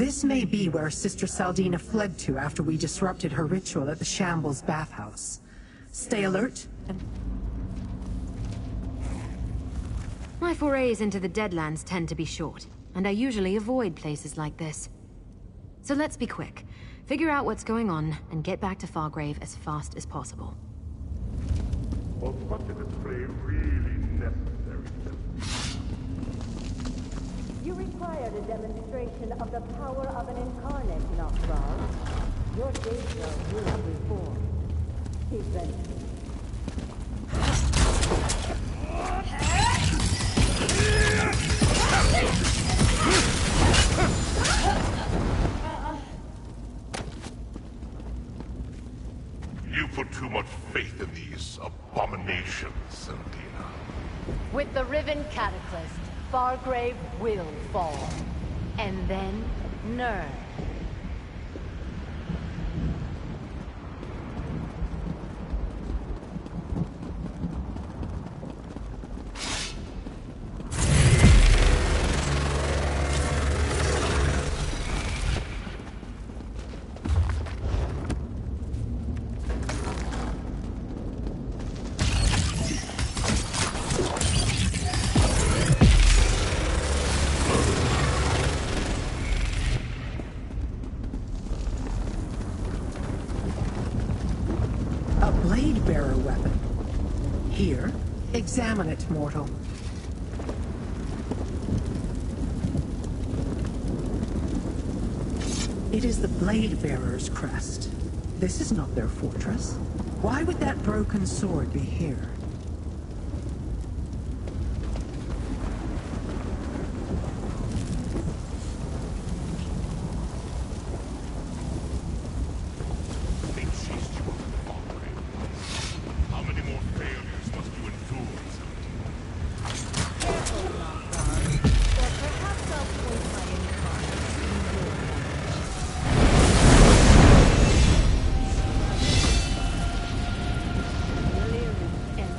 This may be where Sister Saldina fled to after we disrupted her ritual at the Shambles bathhouse. Stay alert and... My forays into the Deadlands tend to be short, and I usually avoid places like this. So let's be quick. Figure out what's going on, and get back to Fargrave as fast as possible. Was such a display really necessary? You required a demonstration of the power of an incarnate, Noxal. Your data will reform. Eventually. You put too much faith in these abominations, Saldina. With the Riven Cataclysm, Fargrave will fall. And then, Nern. A blade-bearer weapon. Here, examine it, mortal. It is the blade-bearer's crest. This is not their fortress. Why would that broken sword be here? They chased you up the Fargrave. How many more failures must you endure, Saldina? Or perhaps I'll point my incarnate in your Lyric and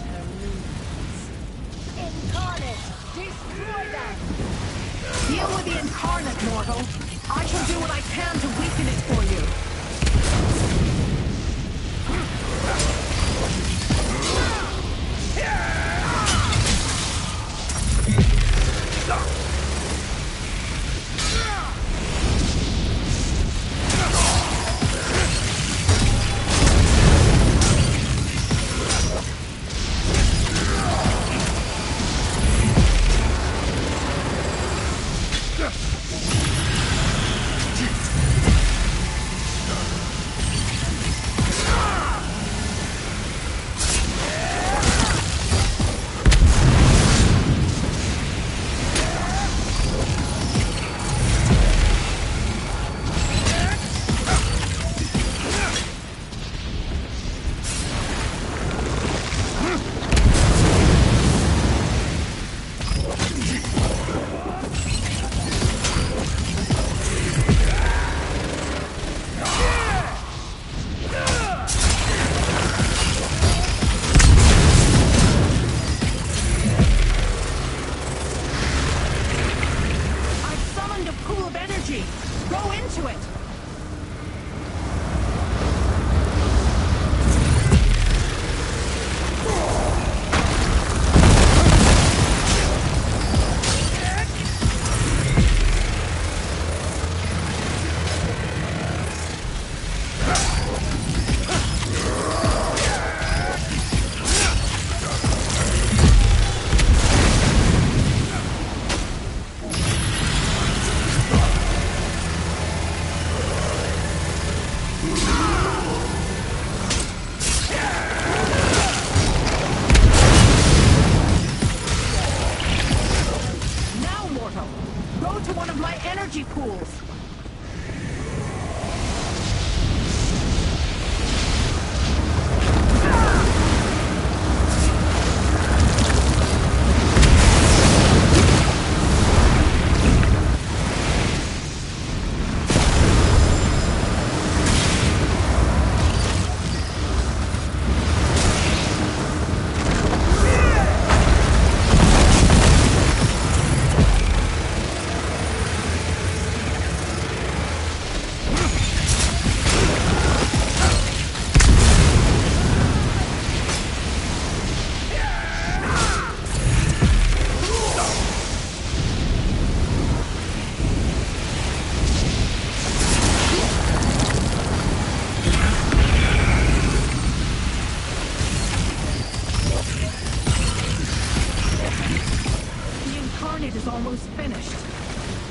finished.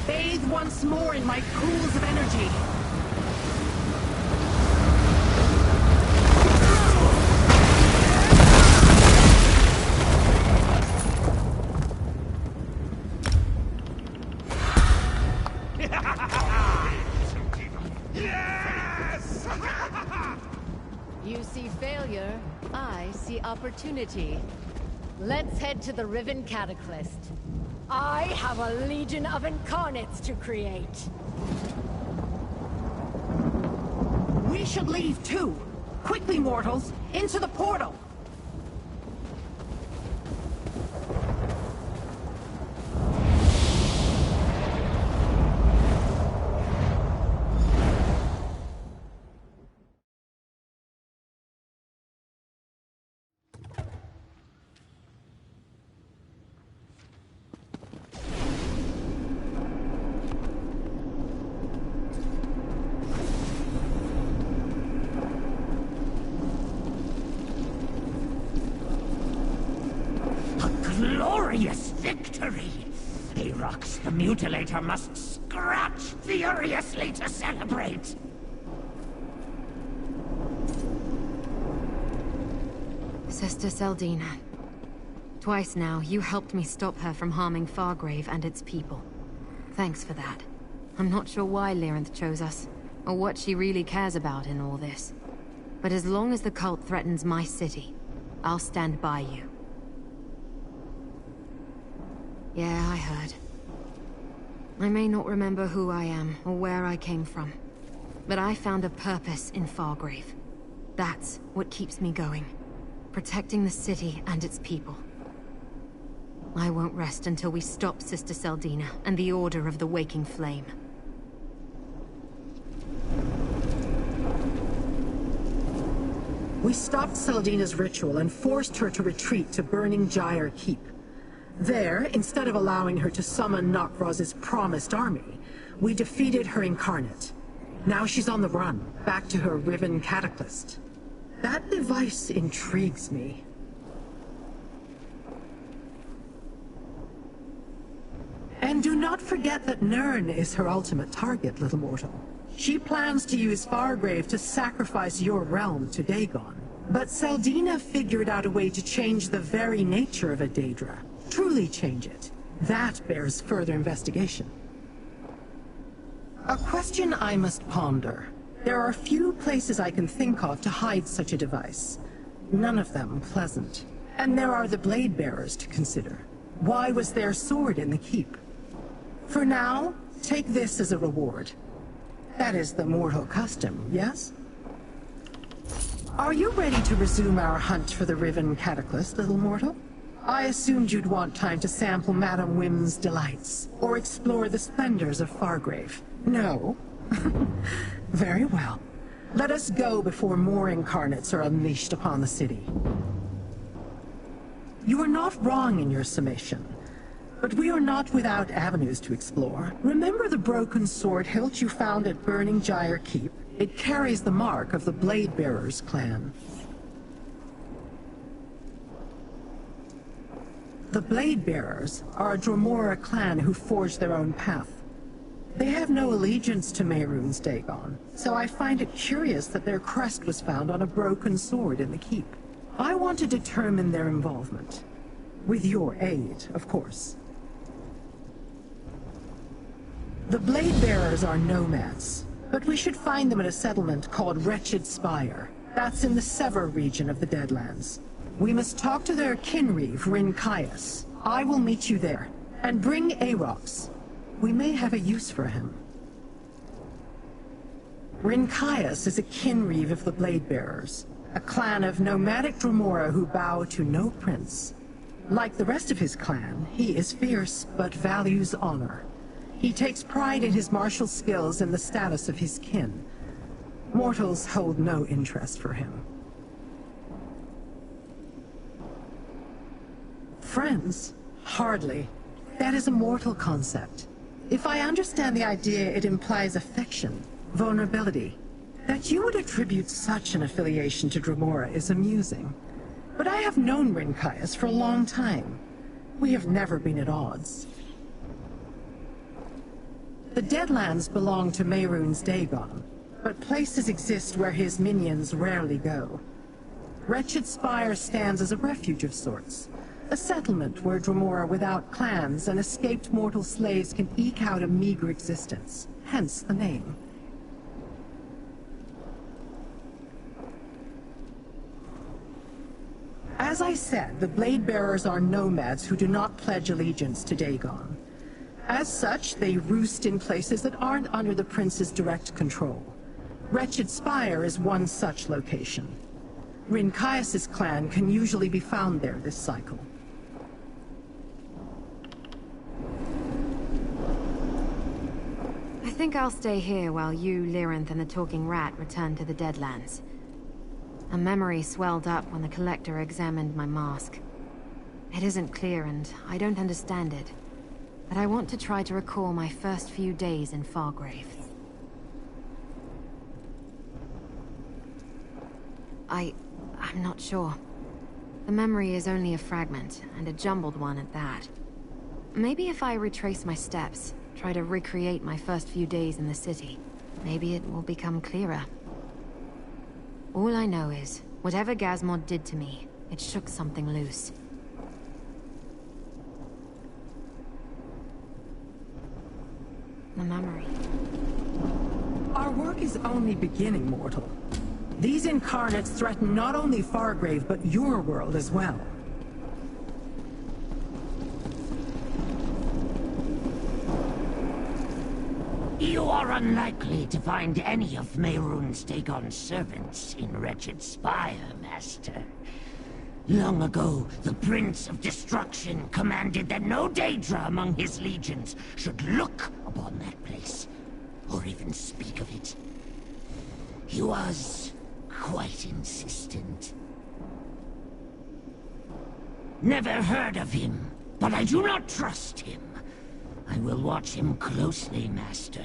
Bathe once more in my pools of energy. Yes! You see failure, I see opportunity. Let's head to the Riven Cataclysm. I have a legion of incarnates to create. We should leave too. Quickly, mortals, into the portal. Glorious victory! Arox the Mutilator must scratch furiously to celebrate! Sister Seldina. Twice now, you helped me stop her from harming Fargrave and its people. Thanks for that. I'm not sure why Lyrinth chose us, or what she really cares about in all this. But as long as the cult threatens my city, I'll stand by you. Yeah, I heard. I may not remember who I am, or where I came from. But I found a purpose in Fargrave. That's what keeps me going. Protecting the city and its people. I won't rest until we stop Sister Seldina and the Order of the Waking Flame. We stopped Seldina's ritual and forced her to retreat to Burning Gyre Keep. There, instead of allowing her to summon Nokraz's promised army, we defeated her incarnate. Now she's on the run, back to her Riven Cataclysm. That device intrigues me. And do not forget that Nirn is her ultimate target, little mortal. She plans to use Fargrave to sacrifice your realm to Dagon. But Seldina figured out a way to change the very nature of a Daedra. Truly change it. That bears further investigation. A question I must ponder. There are few places I can think of to hide such a device. None of them pleasant. And there are the blade bearers to consider. Why was their sword in the keep? For now, take this as a reward. That is the mortal custom, yes? Are you ready to resume our hunt for the Riven Cataclysm, little mortal? I assumed you'd want time to sample Madame Wim's delights, or explore the splendors of Fargrave. No? Very well. Let us go before more incarnates are unleashed upon the city. You are not wrong in your summation, but we are not without avenues to explore. Remember the broken sword hilt you found at Burning Gyre Keep? It carries the mark of the Blade Bearers clan. The Blade Bearers are a Dromora clan who forged their own path. They have no allegiance to Mehrunes Dagon, so I find it curious that their crest was found on a broken sword in the keep. I want to determine their involvement. With your aid, of course. The Blade Bearers are nomads, but we should find them at a settlement called Wretched Spire. That's in the Sever region of the Deadlands. We must talk to their kinreeve, Rincaius. I will meet you there. And bring Arox. We may have a use for him. Rincaius is a kinreeve of the Blade Bearers, a clan of nomadic Dromora who bow to no prince. Like the rest of his clan, he is fierce but values honor. He takes pride in his martial skills and the status of his kin. Mortals hold no interest for him. Friends? Hardly. That is a mortal concept. If I understand the idea, it implies affection, vulnerability. That you would attribute such an affiliation to Dromora is amusing. But I have known Rincaius for a long time. We have never been at odds. The Deadlands belong to Mehrunes Dagon, but places exist where his minions rarely go. Wretched Spire stands as a refuge of sorts, a settlement where Dremora without clans and escaped mortal slaves can eke out a meager existence, hence the name. As I said, the Blade Bearers are nomads who do not pledge allegiance to Dagon. As such, they roost in places that aren't under the Prince's direct control. Wretched Spire is one such location. Rincaius's clan can usually be found there this cycle. I think I'll stay here while you, Lyrinth, and the Talking Rat return to the Deadlands. A memory swelled up when the Collector examined my mask. It isn't clear and I don't understand it, but I want to try to recall my first few days in Fargrave. I'm not sure. The memory is only a fragment, and a jumbled one at that. Maybe if I retrace my steps, try to recreate my first few days in the city, maybe it will become clearer. All I know is, whatever Gazmod did to me, it shook something loose. The memory. Our work is only beginning, mortal. These incarnates threaten not only Fargrave, but your world as well. You are unlikely to find any of Mehrunes Dagon's servants in Wretched Spire, Master. Long ago, the Prince of Destruction commanded that no Daedra among his legions should look upon that place, or even speak of it. He was quite insistent. Never heard of him, but I do not trust him. I will watch him closely, Master.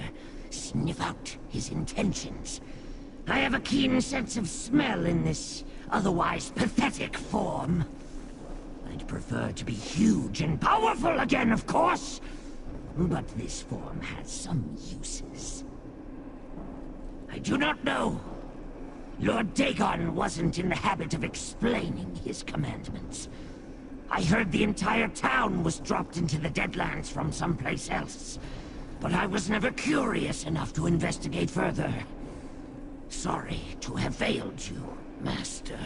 Sniff out his intentions. I have a keen sense of smell in this otherwise pathetic form. I'd prefer to be huge and powerful again, of course. But this form has some uses. I do not know. Lord Dagon wasn't in the habit of explaining his commandments. I heard the entire town was dropped into the Deadlands from someplace else, but I was never curious enough to investigate further. Sorry to have failed you, Master.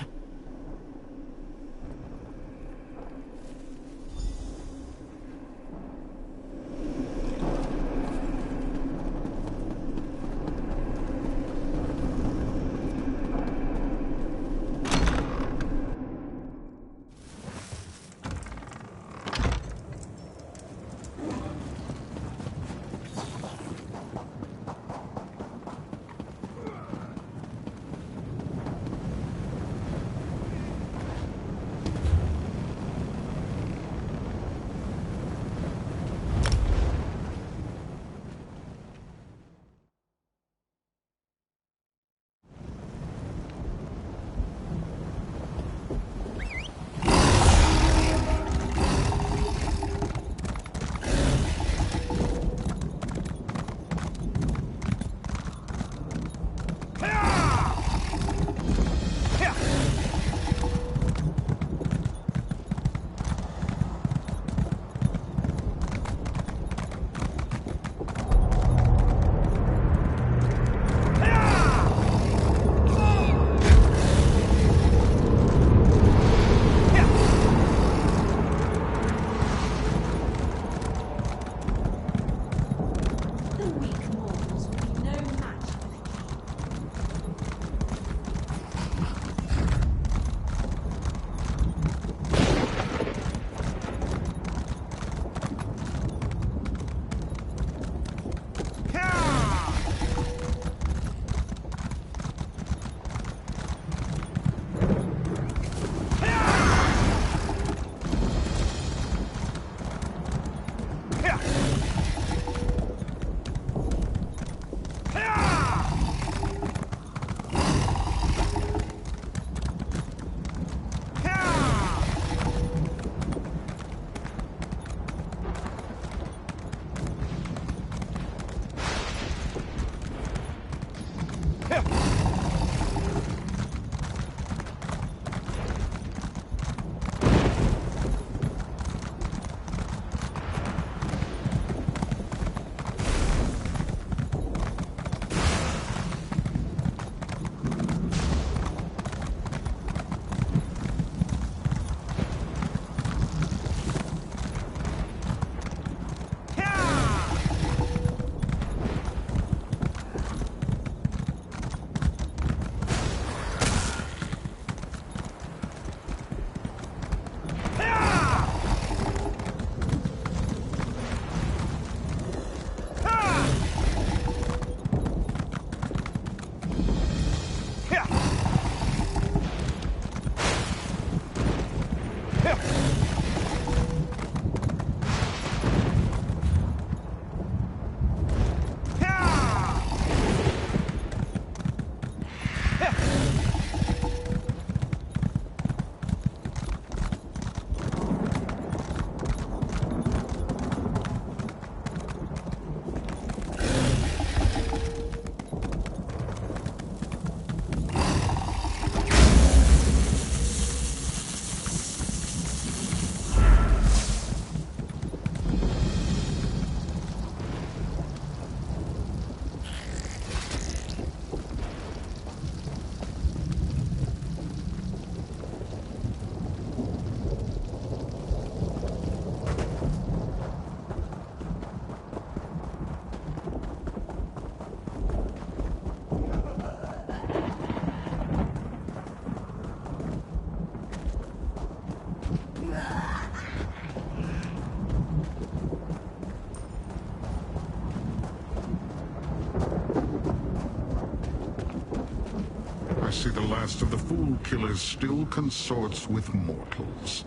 last of the Fool Killers still consorts with mortals.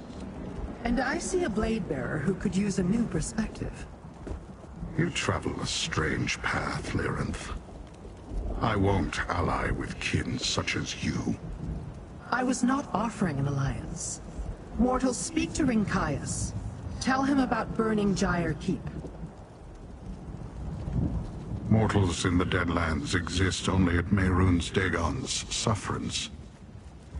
And I see a blade bearer who could use a new perspective. You travel a strange path, Lyrinth. I won't ally with kin such as you. I was not offering an alliance. Mortals, speak to Rinkias. Tell him about burning Gyre Keep. Mortals in the Deadlands exist only at Mehrunes Dagon's sufferance.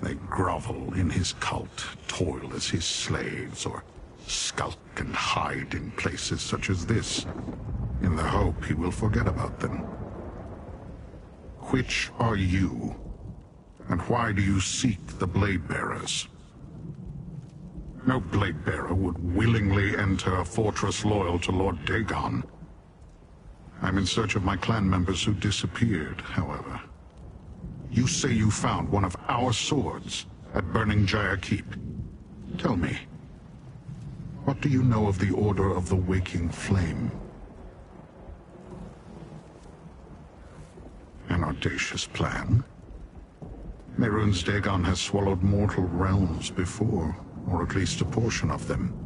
They grovel in his cult, toil as his slaves, or skulk and hide in places such as this, in the hope he will forget about them. Which are you? And why do you seek the Blade Bearers? No Blade Bearer would willingly enter a fortress loyal to Lord Dagon. I'm in search of my clan members who disappeared, however. You say you found one of our swords at Burning Gyre Keep. Tell me, what do you know of the Order of the Waking Flame? An audacious plan. Mehrunes Dagon has swallowed mortal realms before, or at least a portion of them.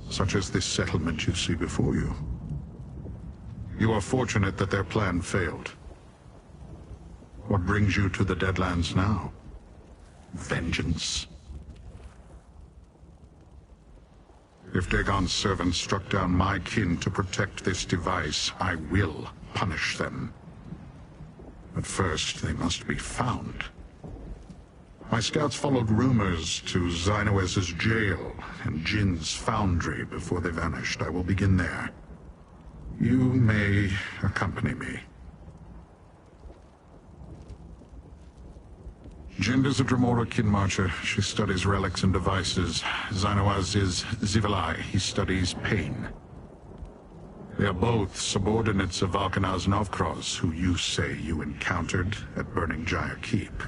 Such as this settlement you see before you. You are fortunate that their plan failed. What brings you to the Deadlands now? Vengeance? If Dagon's servants struck down my kin to protect this device, I will punish them. But first, they must be found. My scouts followed rumors to Zinowes's jail and Jin's foundry before they vanished. I will begin there. You may accompany me. Jind is a Dremora kin marcher. She studies relics and devices. Zinowes is Zivilai. He studies pain. They are both subordinates of Valkanaz Novkroz, who you say you encountered at Burning Gyre Keep.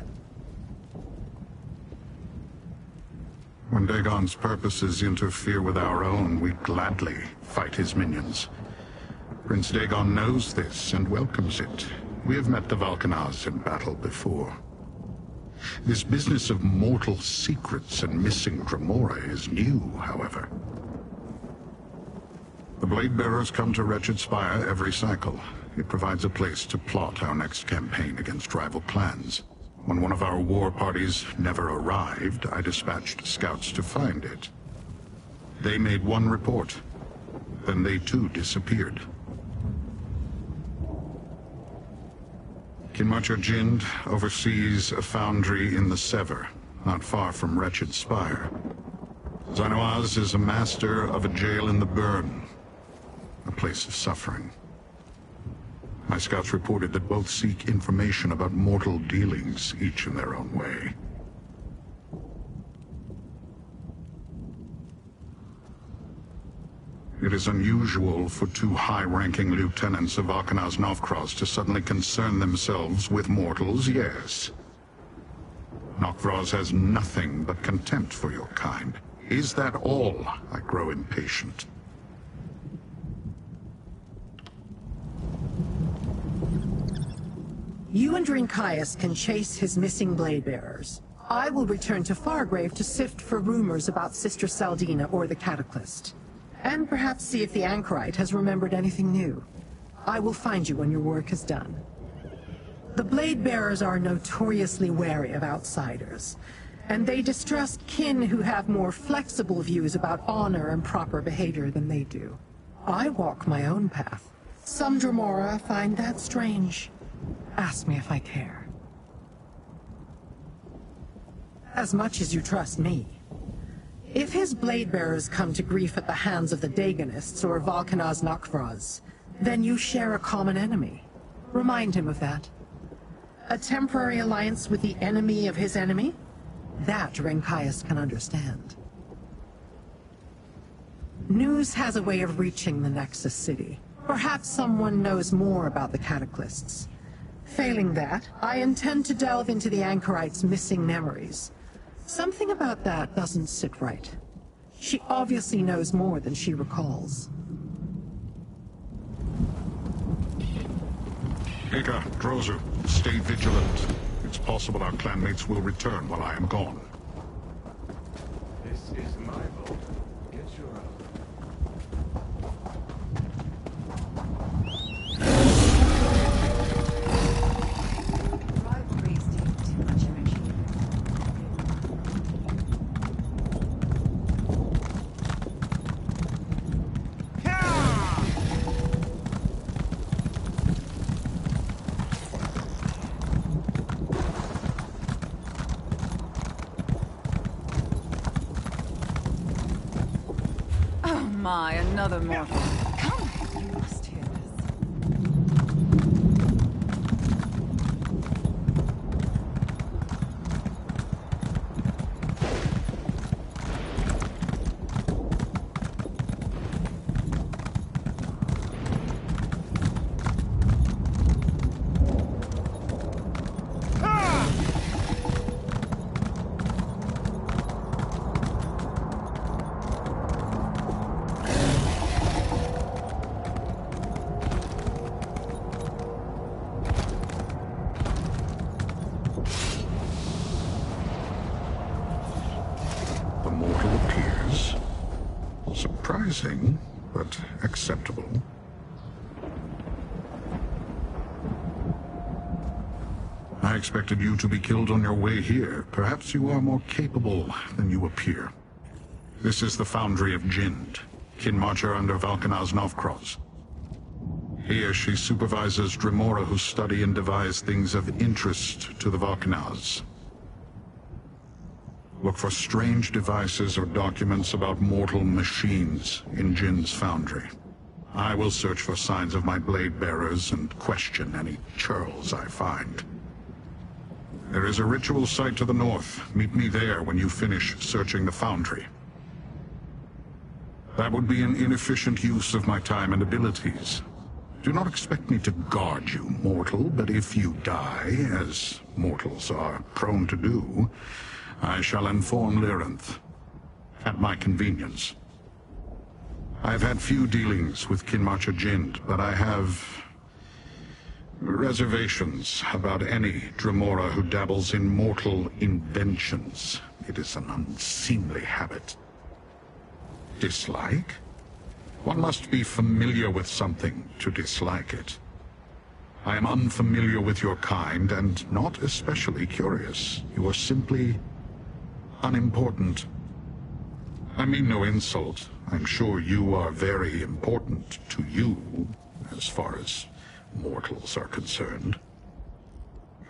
When Dagon's purposes interfere with our own, we gladly fight his minions. Prince Dagon knows this and welcomes it. We have met the Valkanaz in battle before. This business of mortal secrets and missing Dremora is new, however. The Blade Bearers come to Wretched Spire every cycle. It provides a place to plot our next campaign against rival clans. When one of our war parties never arrived, I dispatched scouts to find it. They made one report. Then they too disappeared. Kinmarcher Jind oversees a foundry in the Sever, not far from Wretched Spire. Zinowes is a master of a jail in the Burn, a place of suffering. My scouts reported that both seek information about mortal dealings, each in their own way. It is unusual for two high-ranking lieutenants of Valkanaz Novkroz to suddenly concern themselves with mortals, yes. Novkroz has nothing but contempt for your kind. Is that all? I grow impatient. You and Rinkias can chase his missing blade bearers. I will return to Fargrave to sift for rumors about Sister Saldina or the Cataclysm. And perhaps see if the Anchorite has remembered anything new. I will find you when your work is done. The blade bearers are notoriously wary of outsiders, and they distrust kin who have more flexible views about honor and proper behavior than they do. I walk my own path. Some Dremora find that strange. Ask me if I care. As much as you trust me. If his blade bearers come to grief at the hands of the Dagonists or Valkanaz Novkroz, then you share a common enemy. Remind him of that. A temporary alliance with the enemy of his enemy? That Rinkias can understand. News has a way of reaching the Nexus City. Perhaps someone knows more about the Cataclysms. Failing that, I intend to delve into the Anchorite's missing memories. Something about that doesn't sit right. She obviously knows more than she recalls. Ika, Drozu, stay vigilant. It's possible our clanmates will return while I am gone. This is my boat. Get your own. Rivalries take too much energy. Oh my, another mortal. Come, you must hear this. The mortal appears. Surprising, but acceptable. I expected you to be killed on your way here. Perhaps you are more capable than you appear. This is the Foundry of Jind, kin marcher under Valkanaz Novkroz. Here she supervises Dremora who study and devise things of interest to the Valkanaz. Look for strange devices or documents about mortal machines in Jin's foundry. I will search for signs of my blade bearers and question any churls I find. There is a ritual site to the north. Meet me there when you finish searching the foundry. That would be an inefficient use of my time and abilities. Do not expect me to guard you, mortal, but if you die, as mortals are prone to do, I shall inform Lyrinth, at my convenience. I've had few dealings with Kinmarcher Jind, but I have reservations about any Dremora who dabbles in mortal inventions. It is an unseemly habit. Dislike? One must be familiar with something to dislike it. I am unfamiliar with your kind, and not especially curious. You are simply unimportant. I mean no insult. I'm sure you are very important to you, as far as mortals are concerned.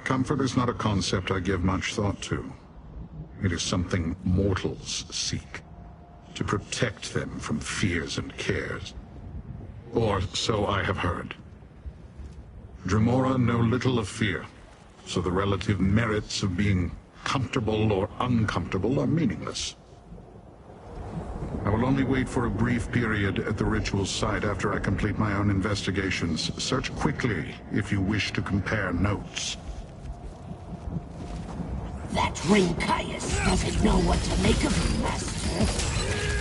Comfort is not a concept I give much thought to. It is something mortals seek, to protect them from fears and cares. Or so I have heard. Dremora know little of fear, so the relative merits of being comfortable or uncomfortable are meaningless. I will only wait for a brief period at the ritual site after I complete my own investigations. Search quickly if you wish to compare notes. That ring Caius doesn't know what to make of him, Master.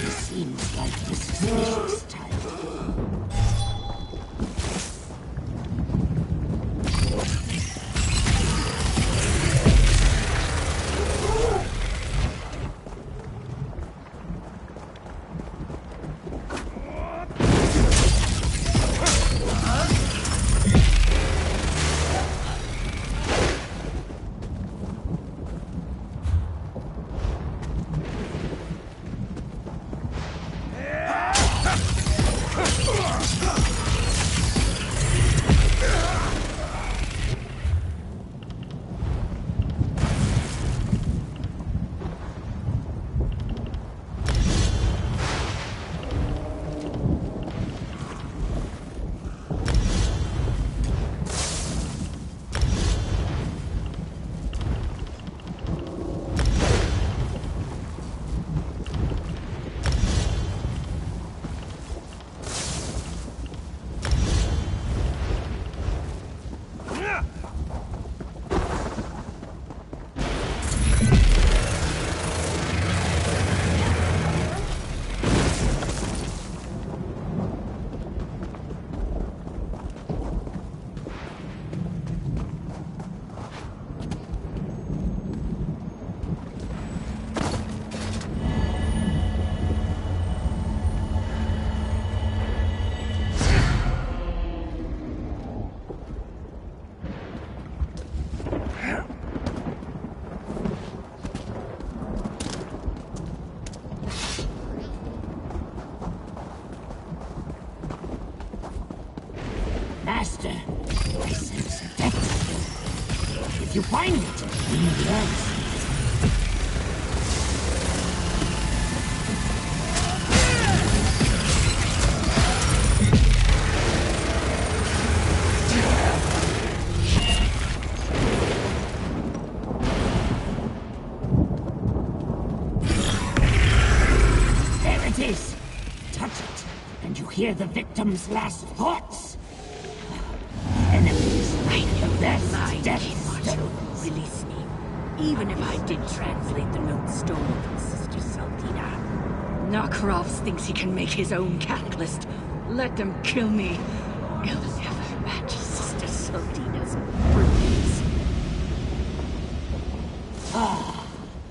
He seems like the suspicious type. you find it, leave the answer. There it is. Touch it, and you hear the victim's last thoughts. Enemies, I know that's my death stone. Release me. Even if I did translate the note stolen from Sister Saldina. Narkrovs thinks he can make his own catalyst. Let them kill me. It'll never match Sister Saldina's brilliance.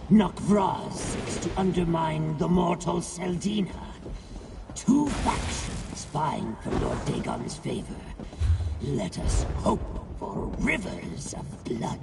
Narkrovs seeks to undermine the mortal Saldina. Two factions vying for Lord Dagon's favor. Let us hope for rivers of blood.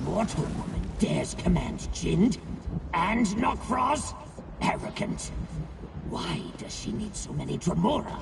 Mortal woman dares command Jind? And Narkrovs? Arrogant. Why does she need so many Dremora?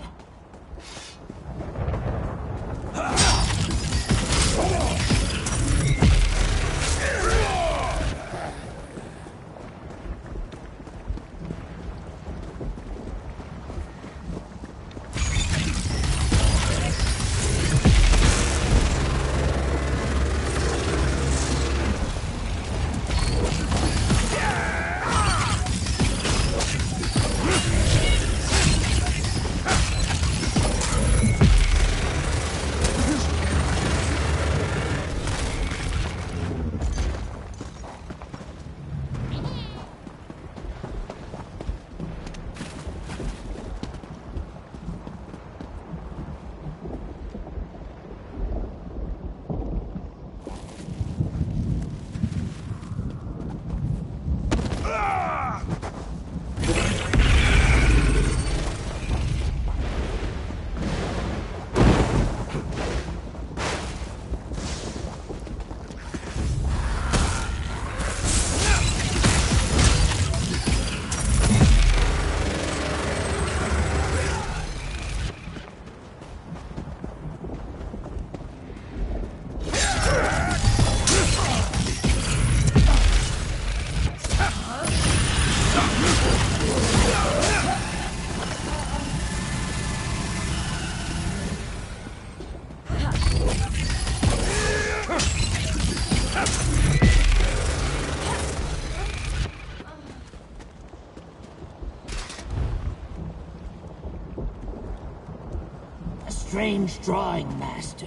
Strange drawing, Master.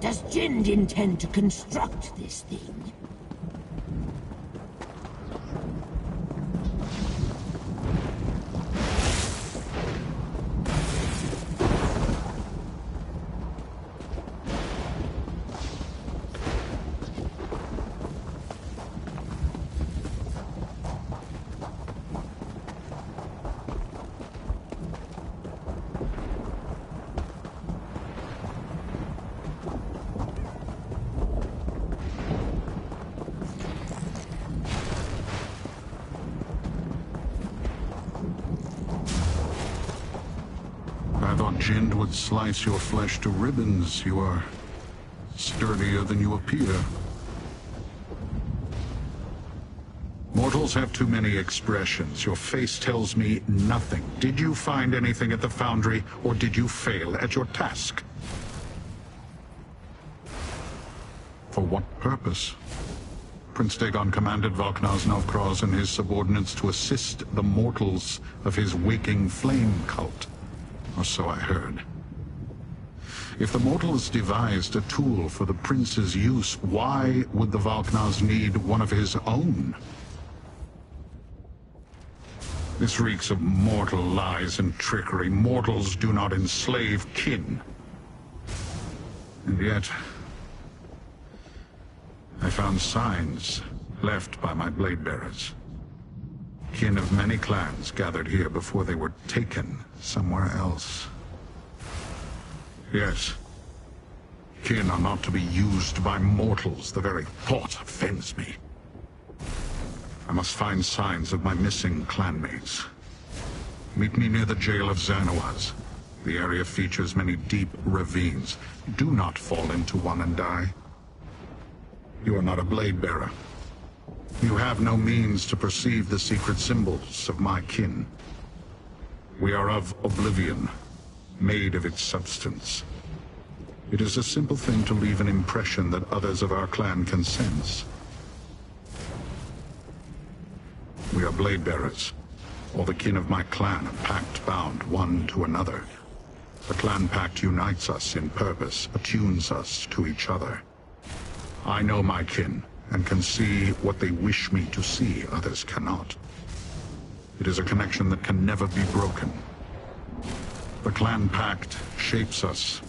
Does Jind intend to construct this thing? I thought Jind would slice your flesh to ribbons. You are sturdier than you appear. Mortals have too many expressions. Your face tells me nothing. Did you find anything at the Foundry, or did you fail at your task? For what purpose? Prince Dagon commanded Valknar's Narkrovs and his subordinates to assist the mortals of his waking flame cult. Or so I heard. If the mortals devised a tool for the prince's use, why would the Valknars need one of his own? This reeks of mortal lies and trickery. Mortals do not enslave kin. And yet, I found signs left by my blade bearers. Kin of many clans gathered here before they were taken somewhere else. Yes. Kin are not to be used by mortals. The very thought offends me. I must find signs of my missing clanmates. Meet me near the jail of Xanawaz. The area features many deep ravines. Do not fall into one and die. You are not a blade bearer. You have no means to perceive the secret symbols of my kin. We are of oblivion, made of its substance. It is a simple thing to leave an impression that others of our clan can sense. We are blade bearers. All the kin of my clan are pact bound one to another. The clan pact unites us in purpose, attunes us to each other. I know my kin, and can see what they wish me to see, others cannot. It is a connection that can never be broken. The clan pact shapes us.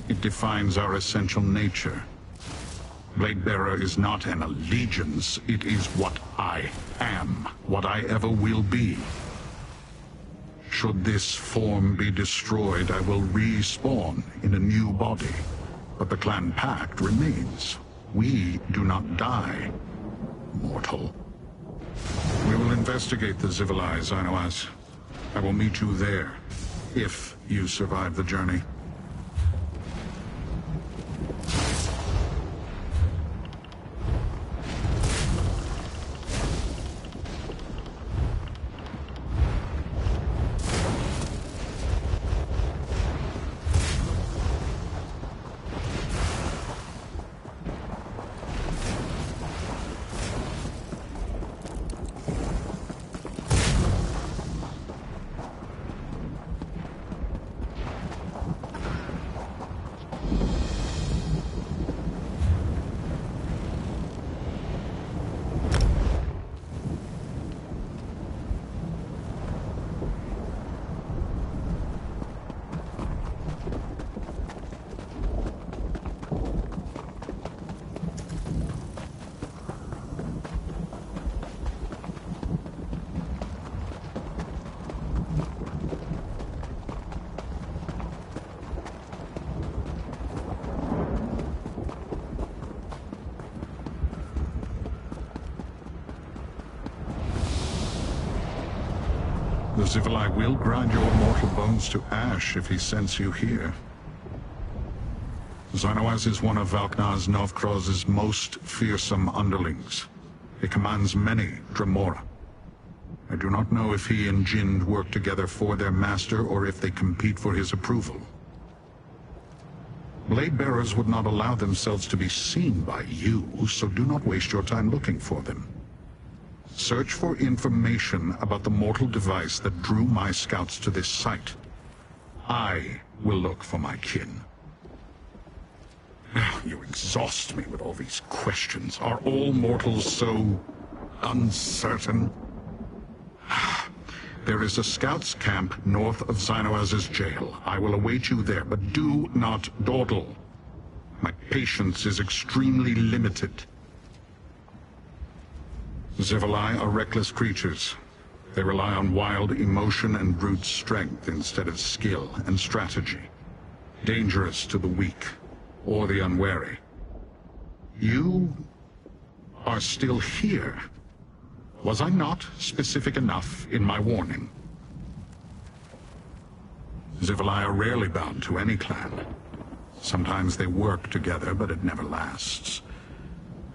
It defines our essential nature. Blade Bearer is not an allegiance, it is what I am, what I ever will be. Should this form be destroyed, I will respawn in a new body. But the clan pact remains. We do not die, mortal. We will investigate the Zivilai, Xanawaz. I will meet you there, if you survive the journey. The Zivilai will grind your mortal bones to ash if he sends you here. Xanawaz is one of Valknar's Novkroz's most fearsome underlings. He commands many Dremora. I do not know if he and Jind work together for their master or if they compete for his approval. Blade Bearers would not allow themselves to be seen by you, so do not waste your time looking for them. Search for information about the mortal device that drew my scouts to this site. I will look for my kin. You exhaust me with all these questions. Are all mortals so uncertain? There is a scouts camp north of Xanawaz's jail. I will await you there, but do not dawdle. My patience is extremely limited. Zivilai are reckless creatures. They rely on wild emotion and brute strength instead of skill and strategy. Dangerous to the weak or the unwary. You are still here. Was I not specific enough in my warning? Zivilai are rarely bound to any clan. Sometimes they work together, but it never lasts.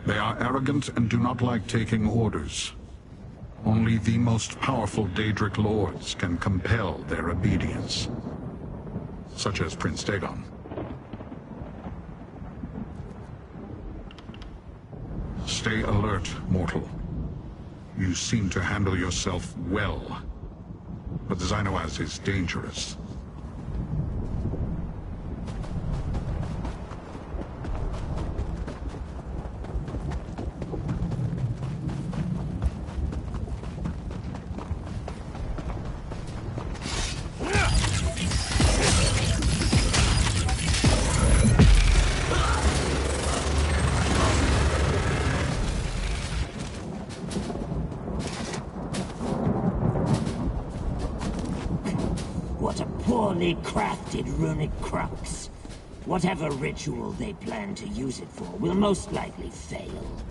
They are arrogant and do not like taking orders. Only the most powerful Daedric lords can compel their obedience, such as Prince Dagon. Stay alert, mortal. You seem to handle yourself well, but Xanawaz is dangerous. poorly crafted runic crux. Whatever ritual they plan to use it for will most likely fail.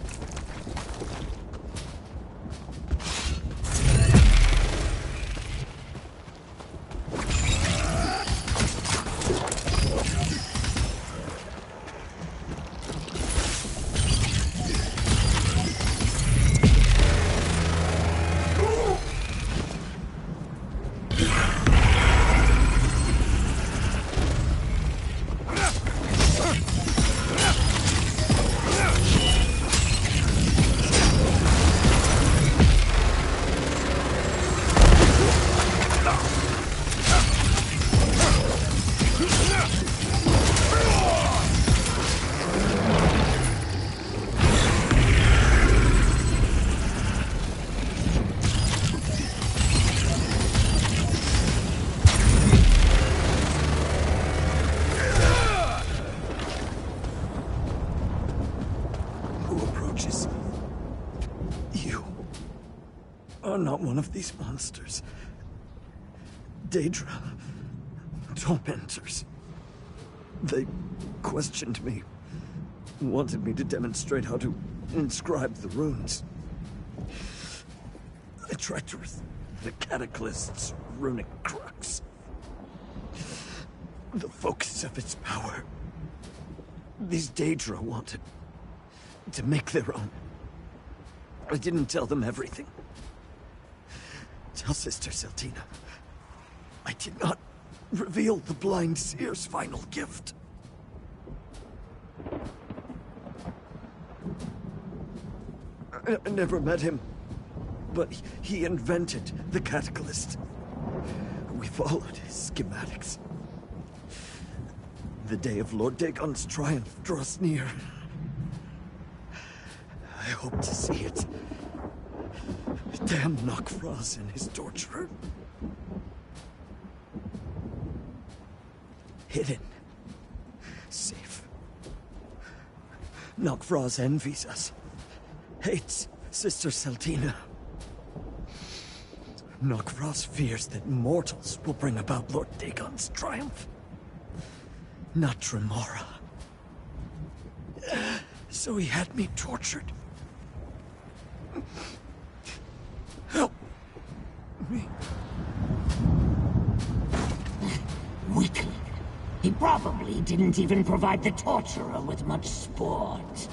Not one of these monsters. Daedra. Tormentors. They questioned me. Wanted me to demonstrate how to inscribe the runes. I tried to the Cataclyst's runic crux. The focus of its power. These Daedra wanted to make their own. I didn't tell them everything. Tell Sister Seltina, I did not reveal the Blind Seer's final gift. I never met him, but he invented the Catalyst. We followed his schematics. The day of Lord Dagon's triumph draws near. I hope to see it. Damn Nok'Vraz and his torturer. Hidden. Safe. Nok'Vraz envies us. Hates Sister Seltina. Nok'Vraz fears that mortals will bring about Lord Dagon's triumph. Not Tremora. So he had me tortured. Help me. Wicked. He probably didn't even provide the torturer with much sport.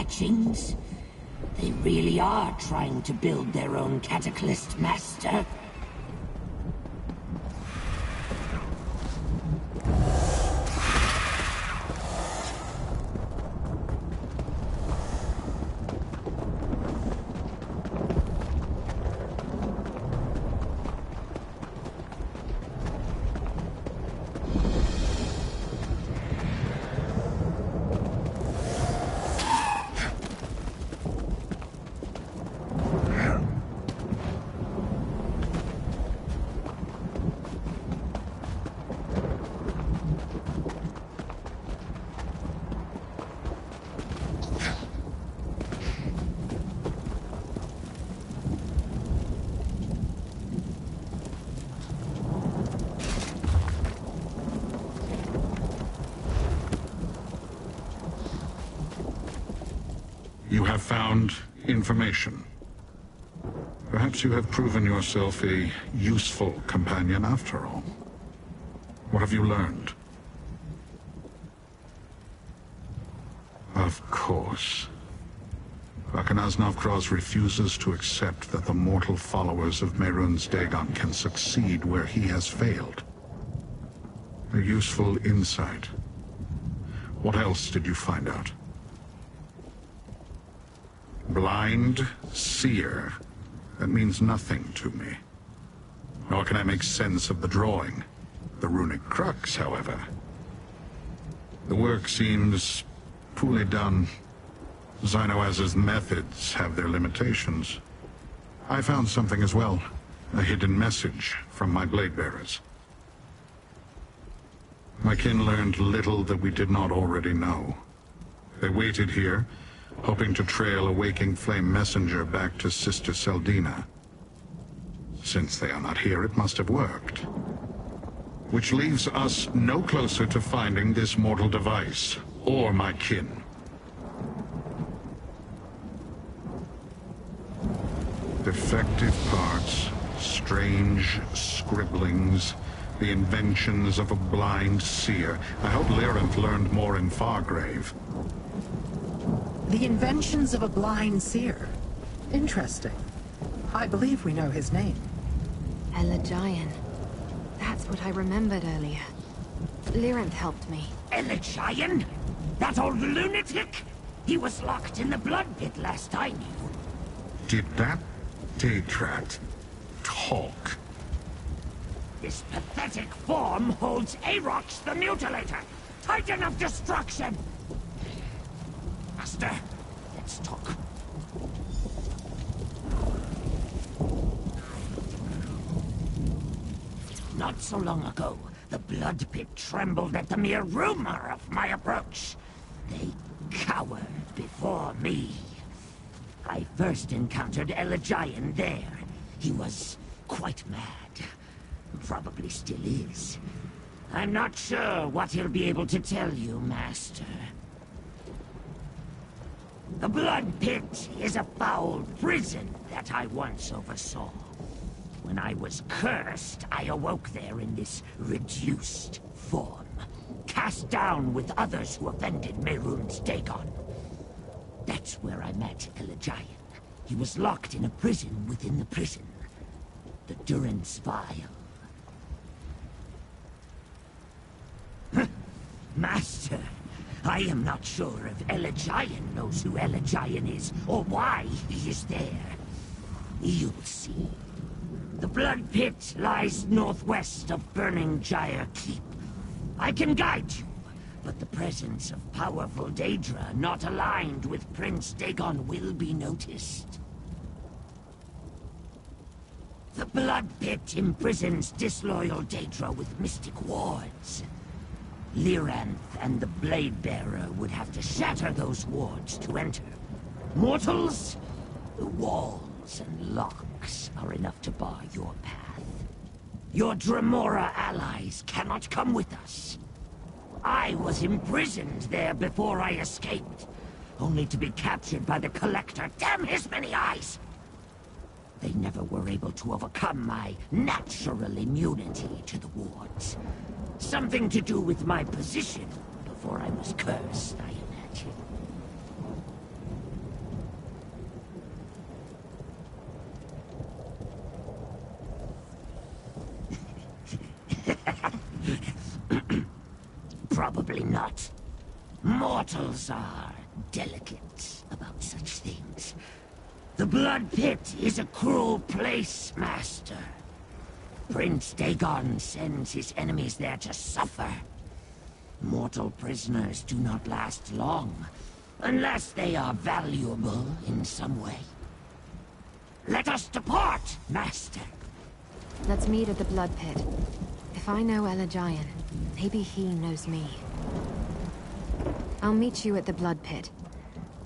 hatchings? They really are trying to build their own Cataclysm Master. You have found information. Perhaps you have proven yourself a useful companion after all. What have you learned? Of course. Bakanaz Navkraz refuses to accept that the mortal followers of Mehrunes Dagon can succeed where he has failed. A useful insight. What else did you find out? Blind seer. That means nothing to me. Nor can I make sense of the drawing. The runic crux, however. The work seems poorly done. Xynoaz's methods have their limitations. I found something as well. A hidden message from my blade bearers. My kin learned little that we did not already know. They waited here, hoping to trail a waking flame messenger back to Sister Seldina. Since they are not here, it must have worked. Which leaves us no closer to finding this mortal device, or my kin. Defective parts, strange scribblings, the inventions of a blind seer. I hope Lyranth learned more in Fargrave. The inventions of a blind seer. Interesting. I believe we know his name. Elagian. That's what I remembered earlier. Lyranth helped me. Elagian? That old lunatic? He was locked in the blood pit last I knew. Did that Daedrat talk? This pathetic form holds Arox the Mutilator, Titan of Destruction! Master, let's talk. Not so long ago, the blood pit trembled at the mere rumor of my approach. They cowered before me. I first encountered Elagian there. He was quite mad. Probably still is. I'm not sure what he'll be able to tell you, Master. The Blood Pit is a foul prison that I once oversaw. When I was cursed, I awoke there in this reduced form, cast down with others who offended Mehrunes Dagon. That's where I met Elagian. He was locked in a prison within the prison. The Durance Vile. Master, I am not sure if Elagian knows who Elagian is, or why he is there. You'll see. The Blood Pit lies northwest of Burning Gyre Keep. I can guide you, but the presence of powerful Daedra not aligned with Prince Dagon will be noticed. The Blood Pit imprisons disloyal Daedra with mystic wards. Lyranth and the Blade Bearer would have to shatter those wards to enter. Mortals, the walls and locks are enough to bar your path. Your Dremora allies cannot come with us. I was imprisoned there before I escaped, only to be captured by the Collector. Damn his many eyes! They never were able to overcome my natural immunity to the wards. Something to do with my position before I was cursed, I imagine. Probably not. Mortals are delicate about such things. The Blood Pit is a cruel place, Master. Prince Dagon sends his enemies there to suffer. Mortal prisoners do not last long, unless they are valuable in some way. Let us depart, Master. Let's meet at the Blood Pit. If I know Elagian, maybe he knows me. I'll meet you at the Blood Pit.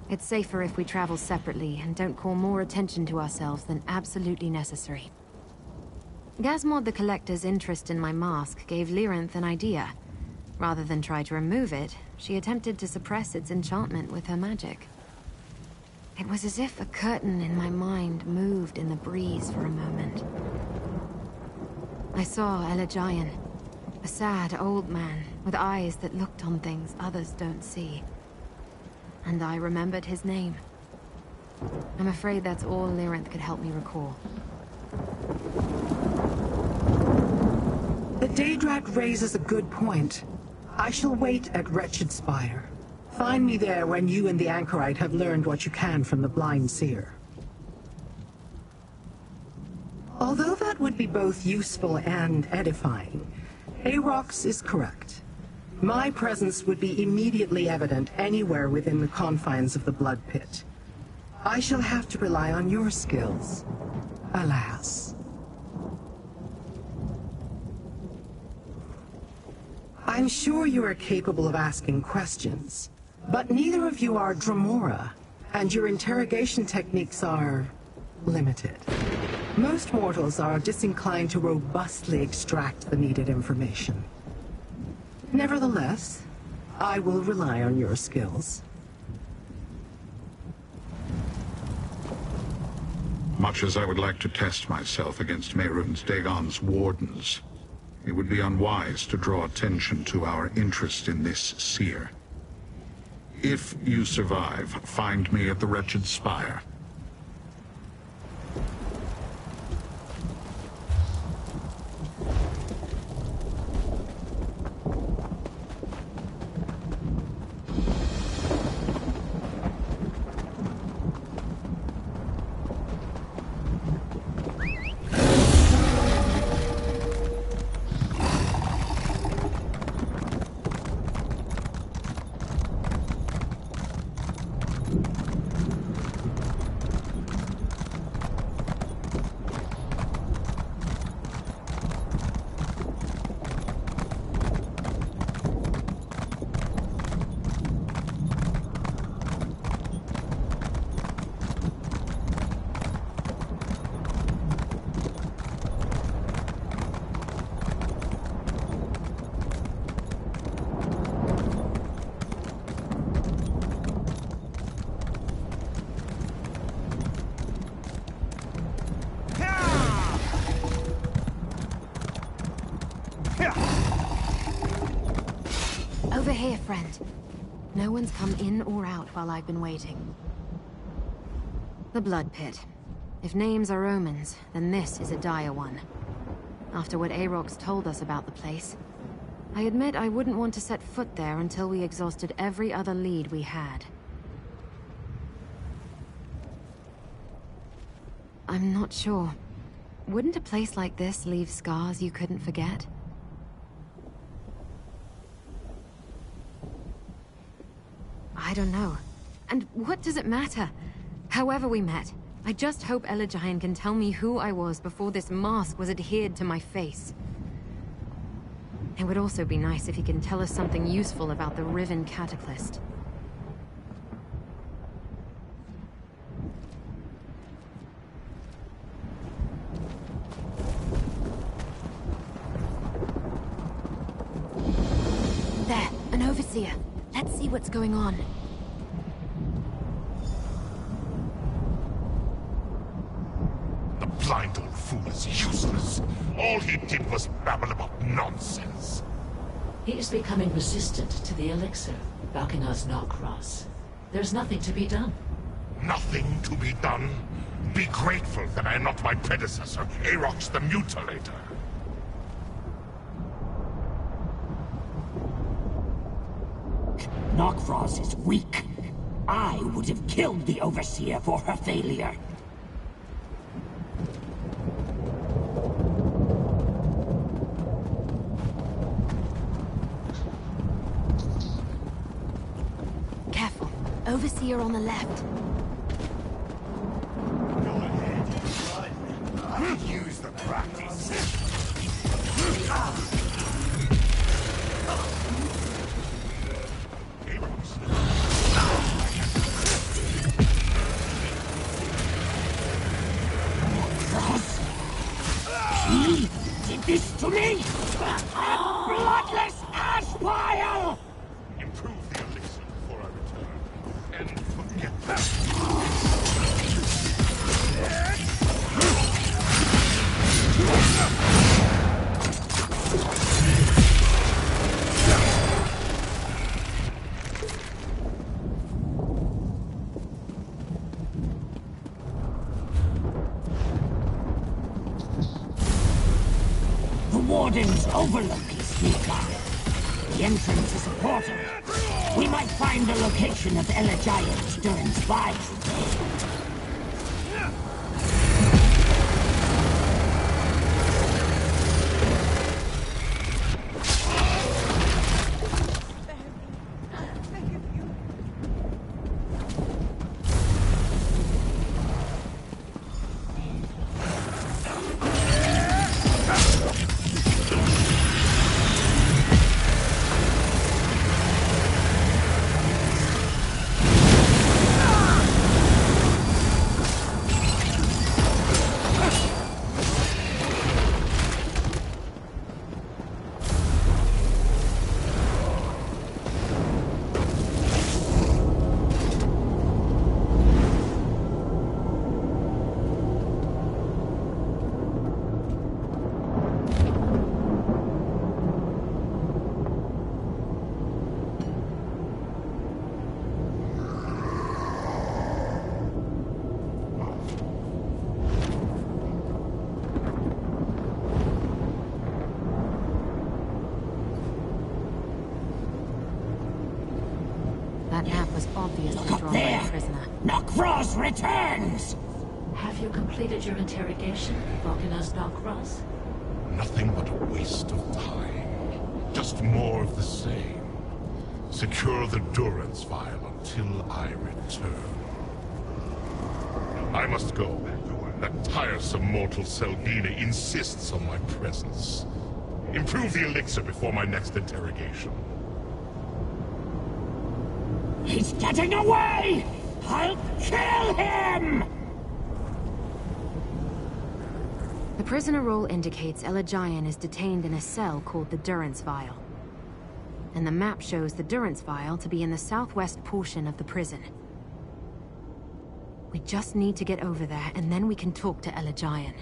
It's safer if we travel separately and don't call more attention to ourselves than absolutely necessary. Gazmod the Collector's interest in my mask gave Lyranth an idea. Rather than try to remove it, she attempted to suppress its enchantment with her magic. It was as if a curtain in my mind moved in the breeze for a moment. I saw Elagian, a sad old man with eyes that looked on things others don't see. And I remembered his name. I'm afraid that's all Lyranth could help me recall. The Daedrat raises a good point. I shall wait at Wretched Spire. Find me there when you and the Anchorite have learned what you can from the Blind Seer. Although that would be both useful and edifying, Aarox is correct. My presence would be immediately evident anywhere within the confines of the Blood Pit. I shall have to rely on your skills, alas. I'm sure you are capable of asking questions, but neither of you are Dremora, and your interrogation techniques are limited. Most mortals are disinclined to robustly extract the needed information. Nevertheless, I will rely on your skills. Much as I would like to test myself against Mehrunes Dagon's wardens, it would be unwise to draw attention to our interest in this seer. If you survive, find me at the Wretched Spire. Over here, friend. No one's come in or out while I've been waiting. The Blood Pit. If names are omens, then this is a dire one. After what Aarox told us about the place, I admit I wouldn't want to set foot there until we exhausted every other lead we had. I'm not sure. Wouldn't a place like this leave scars you couldn't forget? I don't know. And what does it matter? However we met, I just hope Elagian can tell me who I was before this mask was adhered to my face. It would also be nice if he can tell us something useful about the Riven Cataclysm. There, an overseer. Let's see what's going on. The blind old fool is useless. All he did was babble about nonsense. He is becoming resistant to the elixir, Balkinar's Knockross. There's nothing to be done. Nothing to be done? Be grateful that I am not my predecessor, Aarox the Mutilator. Nokfrost is weak. I would have killed the Overseer for her failure. Careful. Overseer on the left. Go ahead, run. Use the practice. He did this to me! A bloodless ash pile! Improve the elixir before I return. And forget that. The Warden's overlook is nearby. The entrance is a portal. We might find the location of Elegiant's Durin's Vial. That map was obviously Look up drawn by there! a prisoner. Nokfrost returns! Have you completed your interrogation, Vulcanus Nokros? Nothing but a waste of time. Just more of the same. Secure the Durance Vial until I return. I must go. That tiresome mortal Seldina insists on my presence. Improve the elixir before my next interrogation. He's getting away! I'll kill him! The prisoner roll indicates Elegion is detained in a cell called the Durance Vial. And the map shows the Durance Vial to be in the southwest portion of the prison. We just need to get over there, and then we can talk to Elegion.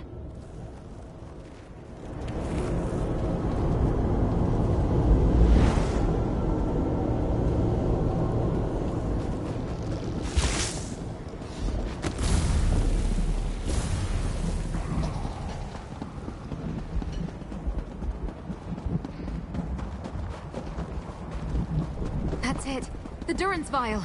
That's it! The Durance Vial!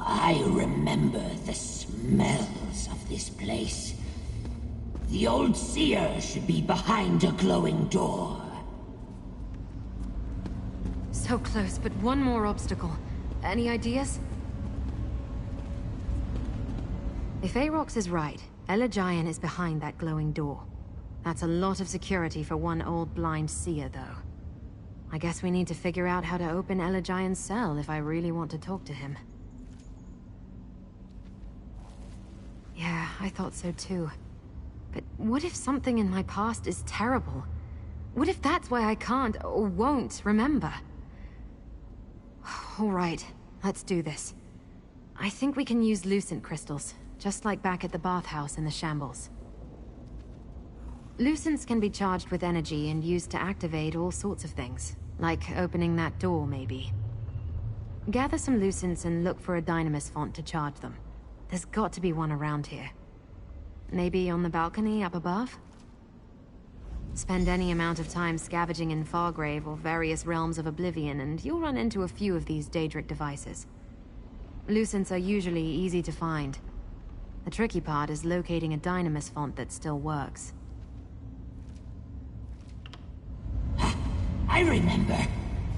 I remember the smells of this place. The old seer should be behind a glowing door. So close, but one more obstacle. Any ideas? If Aarox is right, Elegion is behind that glowing door. That's a lot of security for one old blind seer, though. I guess we need to figure out how to open Elegion's cell if I really want to talk to him. Yeah, I thought so too. But what if something in my past is terrible? What if that's why I can't or won't remember? All right, let's do this. I think we can use Lucent crystals, just like back at the bathhouse in the Shambles. Lucents can be charged with energy and used to activate all sorts of things, like opening that door, maybe. Gather some Lucents and look for a Dynamis font to charge them. There's got to be one around here. Maybe on the balcony up above? Spend any amount of time scavenging in Fargrave or various realms of Oblivion, and you'll run into a few of these Daedric devices. Lucents are usually easy to find. The tricky part is locating a Dynamis font that still works. I remember.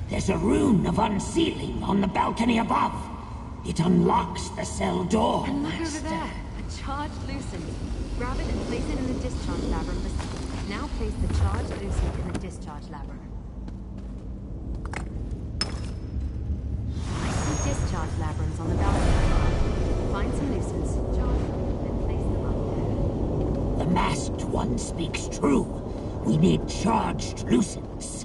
There's a rune of unsealing on the balcony above. It unlocks the cell door. And look over there, a charged Lucent. Grab it and place it in the discharge labyrinth. Now place the charged Lucent in the discharge labyrinth. I see discharge labyrinths on the balcony above. Find some Lucents, charge them, then place them up there. The masked one speaks true. We need charged Lucents.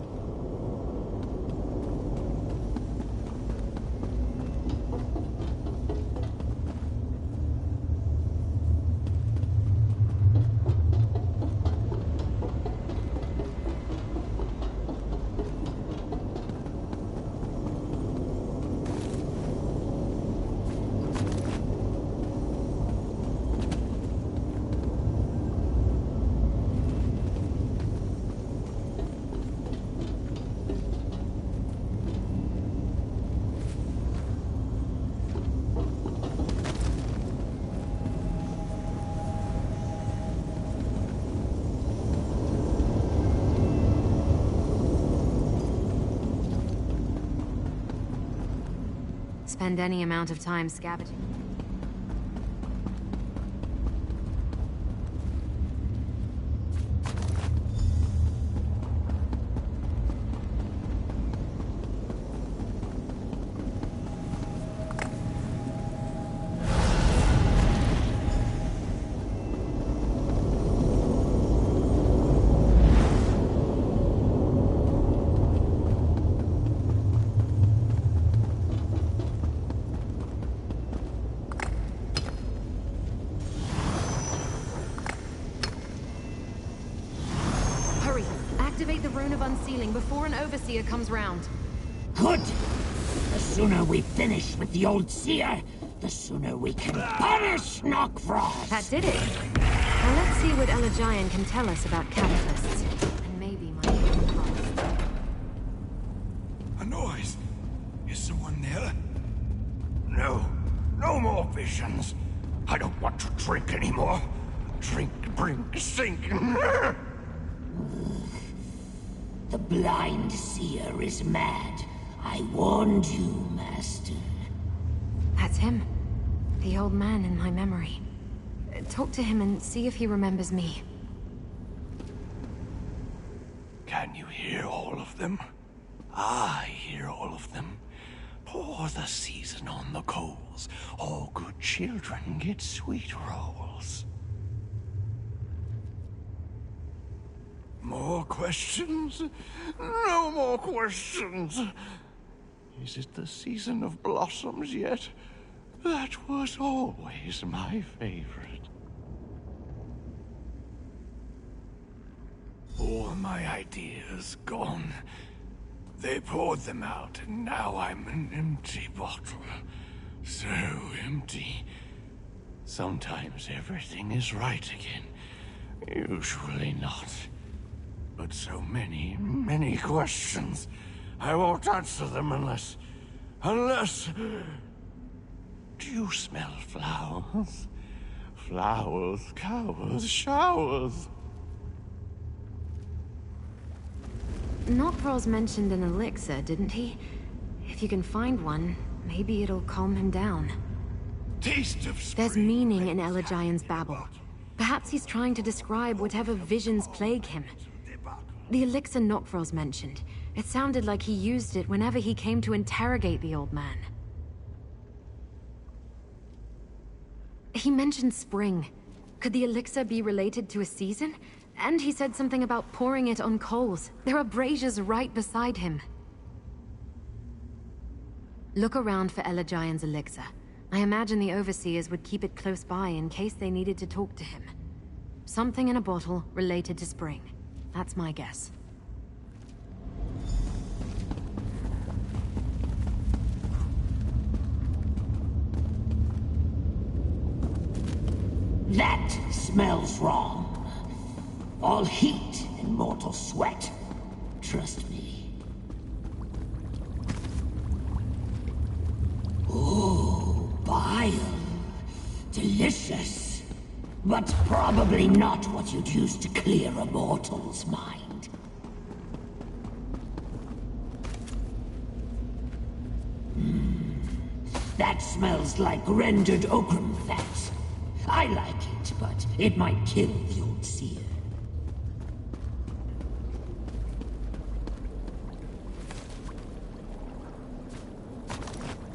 Spend any amount of time scavenging. Activate the Rune of Unsealing before an Overseer comes round. Good! The sooner we finish with the old seer, the sooner we can punish Knockfrost! That did it. Now let's see what Elagian can tell us about catalysts. And maybe my Knockfrost. A noise! Is someone there? No. No more visions. I don't want to drink anymore. Drink, drink, sink. The blind seer is mad. I warned you, Master. That's him. The old man in my memory. Talk to him and see if he remembers me. Can you hear all of them? I hear all of them. Pour the season on the coals. All good children get sweet rolls. More questions? No more questions! Is it the season of blossoms yet? That was always my favorite. All my ideas gone. They poured them out, and now I'm an empty bottle. So empty. Sometimes everything is right again. Usually not. But so many, many questions. I won't answer them unless... Do you smell flowers? Flowers, cowers, showers. Knockfrost mentioned an elixir, didn't he? If you can find one, maybe it'll calm him down. Taste of spring. There's meaning in Elagian's babble. Perhaps he's trying to describe whatever visions plague him. The elixir Knockfrost mentioned. It sounded like he used it whenever he came to interrogate the old man. He mentioned spring. Could the elixir be related to a season? And he said something about pouring it on coals. There are braziers right beside him. Look around for Elagian's elixir. I imagine the Overseers would keep it close by in case they needed to talk to him. Something in a bottle related to spring. That's my guess. That smells wrong. All heat and mortal sweat. Trust me. Ooh, bile. Delicious. But probably not what you'd use to clear a mortal's mind. That smells like rendered okram fat. I like it, but it might kill the old seer.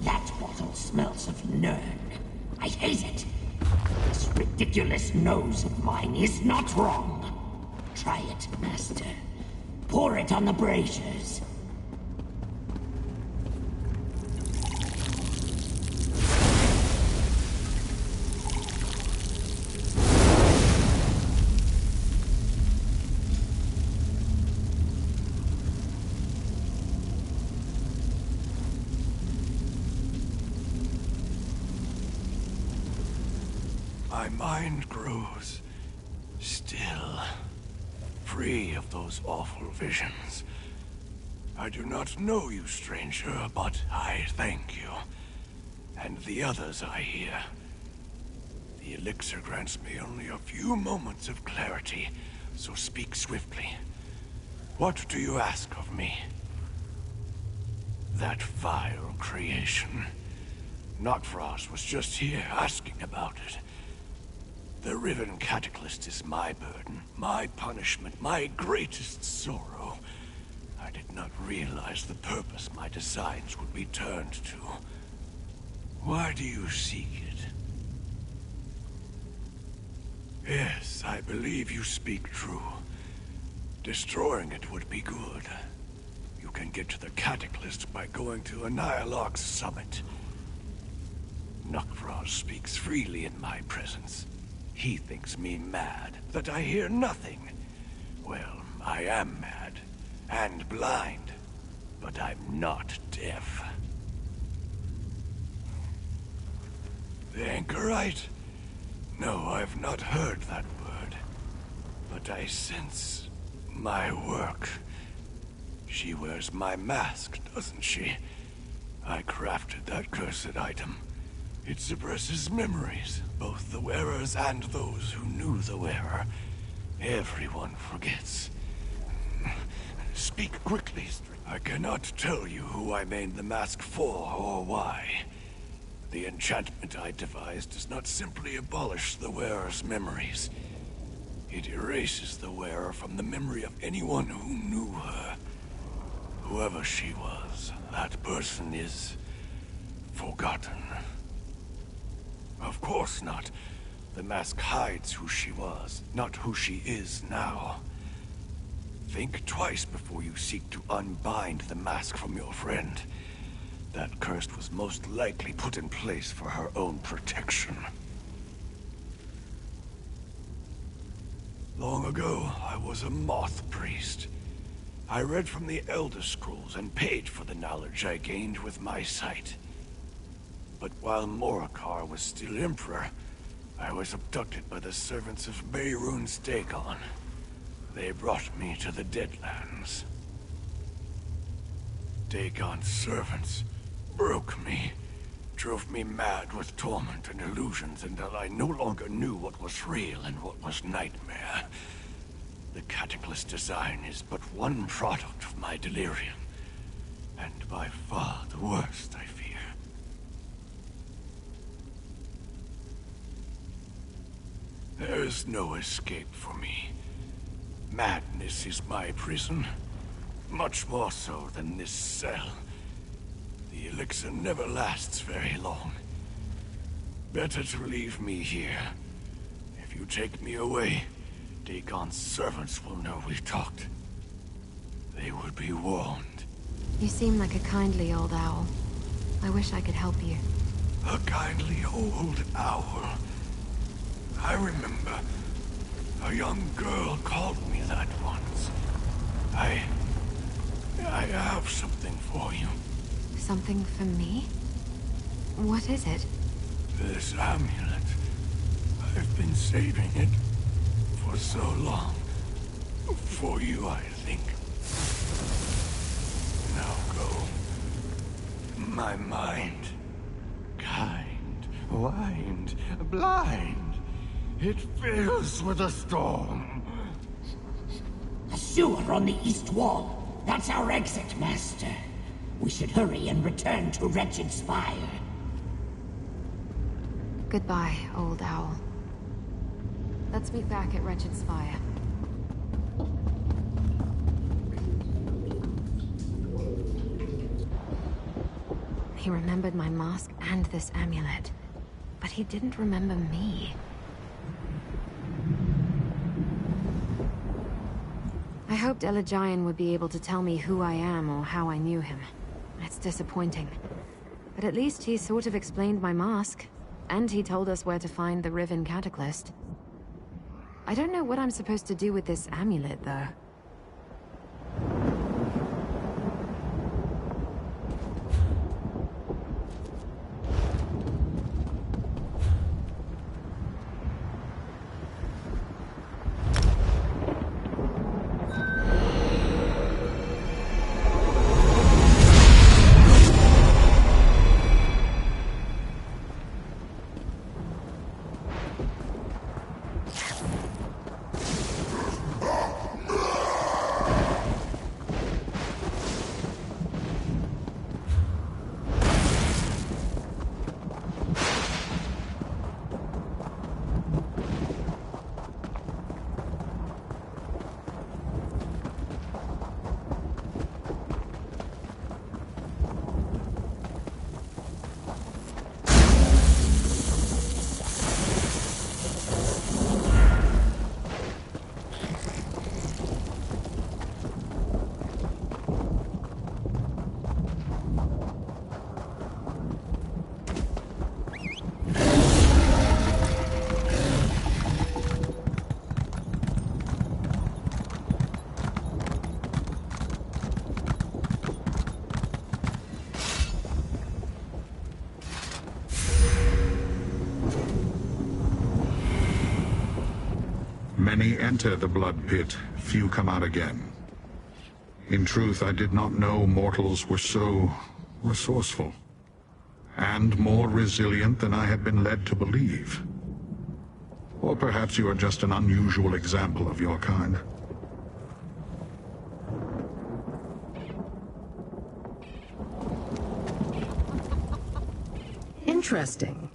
That bottle smells of Nern. I hate it. This ridiculous nose of mine is not wrong. Try it, Master. Pour it on the braziers. My mind grows still, free of those awful visions. I do not know you, stranger, but I thank you. And the others I hear. The elixir grants me only a few moments of clarity, so speak swiftly. What do you ask of me? That vile creation. Nokfrost was just here asking about it. The Riven Cataclysm is my burden, my punishment, my greatest sorrow. I did not realize the purpose my designs would be turned to. Why do you seek it? Yes, I believe you speak true. Destroying it would be good. You can get to the Cataclysm by going to Annihilok's summit. Nokfrost speaks freely in my presence. He thinks me mad, that I hear nothing. Well, I am mad, and blind, but I'm not deaf. The Anchorite? No, I've not heard that word. But I sense my work. She wears my mask, doesn't she? I crafted that cursed item. It suppresses memories, both the wearers and those who knew the wearer. Everyone forgets. Speak quickly, I cannot tell you who I made the mask for or why. The enchantment I devised does not simply abolish the wearer's memories. It erases the wearer from the memory of anyone who knew her. Whoever she was, that person is forgotten. Of course not. The mask hides who she was, not who she is now. Think twice before you seek to unbind the mask from your friend. That curse was most likely put in place for her own protection. Long ago, I was a moth priest. I read from the Elder Scrolls and paid for the knowledge I gained with my sight. But while Morikar was still Emperor, I was abducted by the servants of Beirun's Dagon. They brought me to the Deadlands. Dagon's servants broke me, drove me mad with torment and illusions until I no longer knew what was real and what was nightmare. The Cataclysm design is but one product of my delirium, and by far the worst, I fear. There is no escape for me. Madness is my prison, much more so than this cell. The elixir never lasts very long. Better to leave me here. If you take me away, Dagon's servants will know we talked. They would be warned. You seem like a kindly old owl. I wish I could help you. A kindly old owl. I remember. A young girl called me that once. I have something for you. Something for me? What is it? This amulet. I've been saving it for so long. For you, I think. Now go. My mind. Kind, wind, blind. It fills with a storm. A sewer on the east wall. That's our exit, Master. We should hurry and return to Wretched Spire. Goodbye, old owl. Let's meet back at Wretched Spire. He remembered my mask and this amulet, but he didn't remember me. I hoped Elagian would be able to tell me who I am or how I knew him. It's disappointing. But at least he sort of explained my mask, and he told us where to find the Riven Cataclysm. I don't know what I'm supposed to do with this amulet, though. Many enter the blood pit, few come out again. In truth, I did not know mortals were so resourceful, and more resilient than I had been led to believe. Or perhaps you are just an unusual example of your kind. Interesting.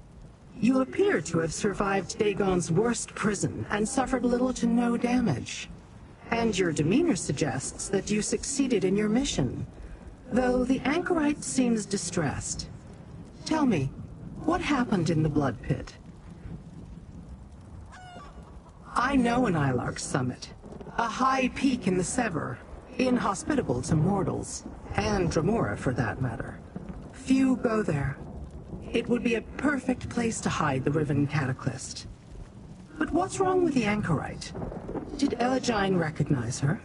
You appear to have survived Dagon's worst prison and suffered little to no damage. And your demeanor suggests that you succeeded in your mission, though the anchorite seems distressed. Tell me, what happened in the blood pit? I know an Ilark summit, a high peak in the Sever, inhospitable to mortals, and Dremora for that matter. Few go there. It would be a perfect place to hide the Riven Cataclysm. But what's wrong with the anchorite? Did Elagian recognize her?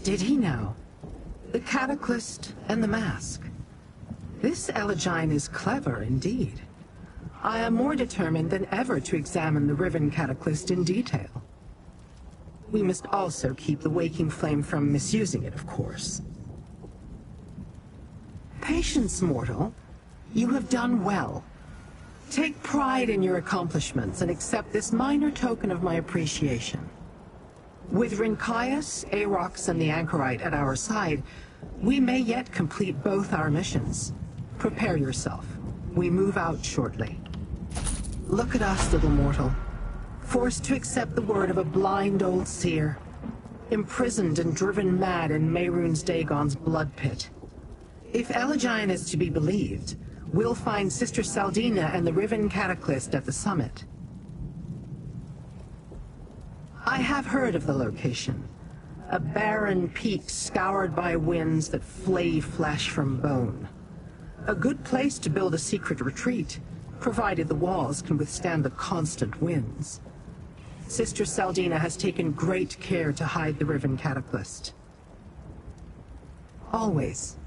Did he now? The Cataclysm and the mask. This Elagian is clever indeed. I am more determined than ever to examine the Riven Cataclysm in detail. We must also keep the Waking Flame from misusing it, of course. Patience, mortal. You have done well. Take pride in your accomplishments and accept this minor token of my appreciation. With Rincaius, Arox, and the Anchorite at our side, we may yet complete both our missions. Prepare yourself. We move out shortly. Look at us, little mortal. Forced to accept the word of a blind old seer. Imprisoned and driven mad in Mehrunes Dagon's blood pit. If Elagian is to be believed, we'll find Sister Saldina and the Riven Cataclysm at the summit. I have heard of the location. A barren peak scoured by winds that flay flesh from bone. A good place to build a secret retreat, provided the walls can withstand the constant winds. Sister Saldina has taken great care to hide the Riven Cataclysm. Always.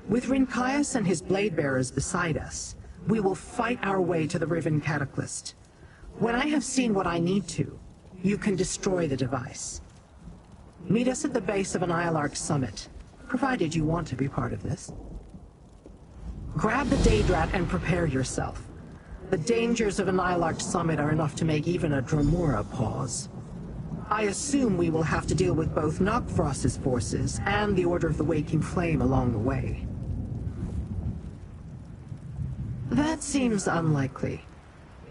With Rincaius and his blade bearers beside us, We will fight our way to the Riven Cataclysm. When I have seen what I need to, you can destroy the device. Meet us at the base of an Ilark summit, provided you want to be part of this. Grab the Daedrat and prepare yourself. The dangers of an Ilark summit are enough to make even a Dremora pause. I assume we will have to deal with both Nokfrost's forces and the Order of the Waking Flame along the way. That seems unlikely.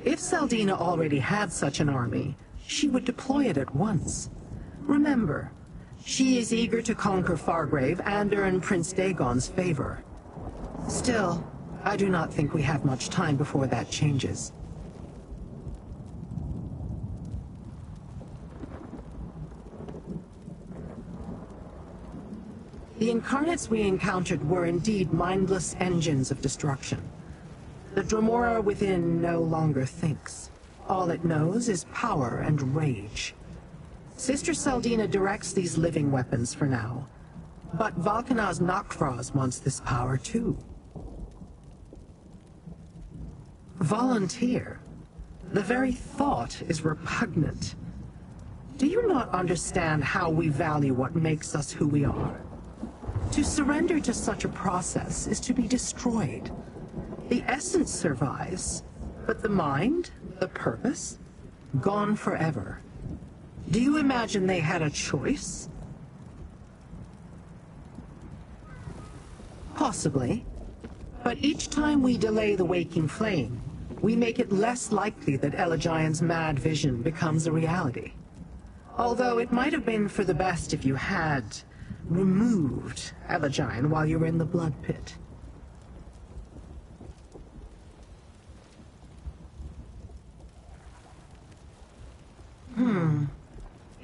If Seldina already had such an army, she would deploy it at once. Remember, she is eager to conquer Fargrave and earn Prince Dagon's favor. Still, I do not think we have much time before that changes. The incarnates we encountered were indeed mindless engines of destruction. The Dremora within no longer thinks. All it knows is power and rage. Sister Seldina directs these living weapons for now, but Valkenaz Nokfrost wants this power too. Volunteer? The very thought is repugnant. Do you not understand how we value what makes us who we are? To surrender to such a process is to be destroyed. The essence survives, but the mind, the purpose, gone forever. Do you imagine they had a choice? Possibly. But each time we delay the waking flame, we make it less likely that Elagian's mad vision becomes a reality. Although it might have been for the best if you had removed Elagian while you were in the blood pit.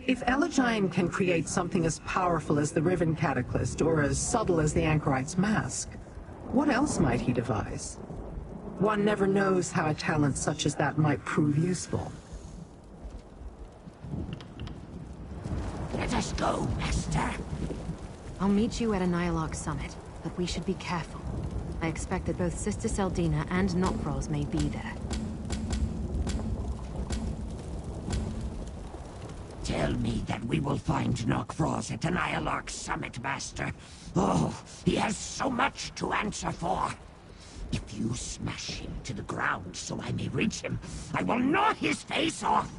If Elagian can create something as powerful as the Riven Cataclysm, or as subtle as the Anchorite's mask, what else might he devise? One never knows how a talent such as that might prove useful. Let us go, Master. I'll meet you at a Nyalok summit, but we should be careful. I expect that both Sister Seldina and Nokfrost may be there. Tell me that we will find Nokfrost at the Nyalok summit, Master. Oh, he has so much to answer for. If you smash him to the ground so I may reach him, I will gnaw his face off.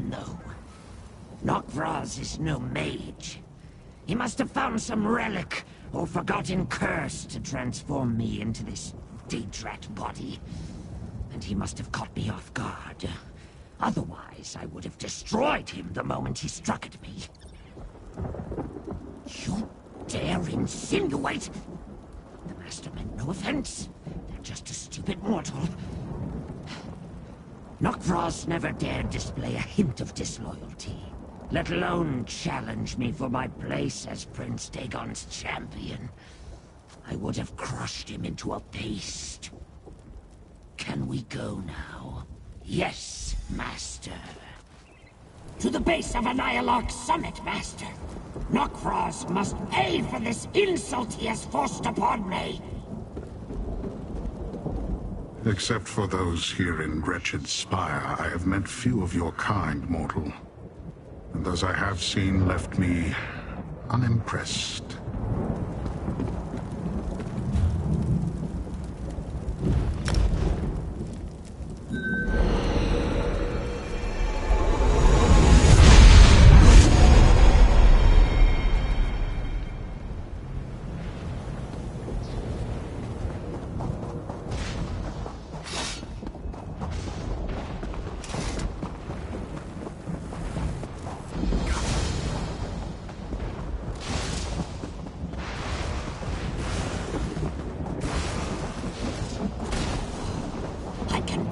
No. Nokfrost is no mage. He must have found some relic or forgotten curse to transform me into this Daedrat body. And he must have caught me off guard. Otherwise, I would have destroyed him the moment he struck at me. You dare insinuate? The Master meant no offense. They're just a stupid mortal. Nokfrost never dared display a hint of disloyalty, let alone challenge me for my place as Prince Dagon's champion. I would have crushed him into a paste. Can we go now? Yes, Master. To the base of a Nyalok summit, Master. Nokfrost must pay for this insult he has forced upon me. Except for those here in Wretched Spire, I have met few of your kind, mortal. And those I have seen left me unimpressed.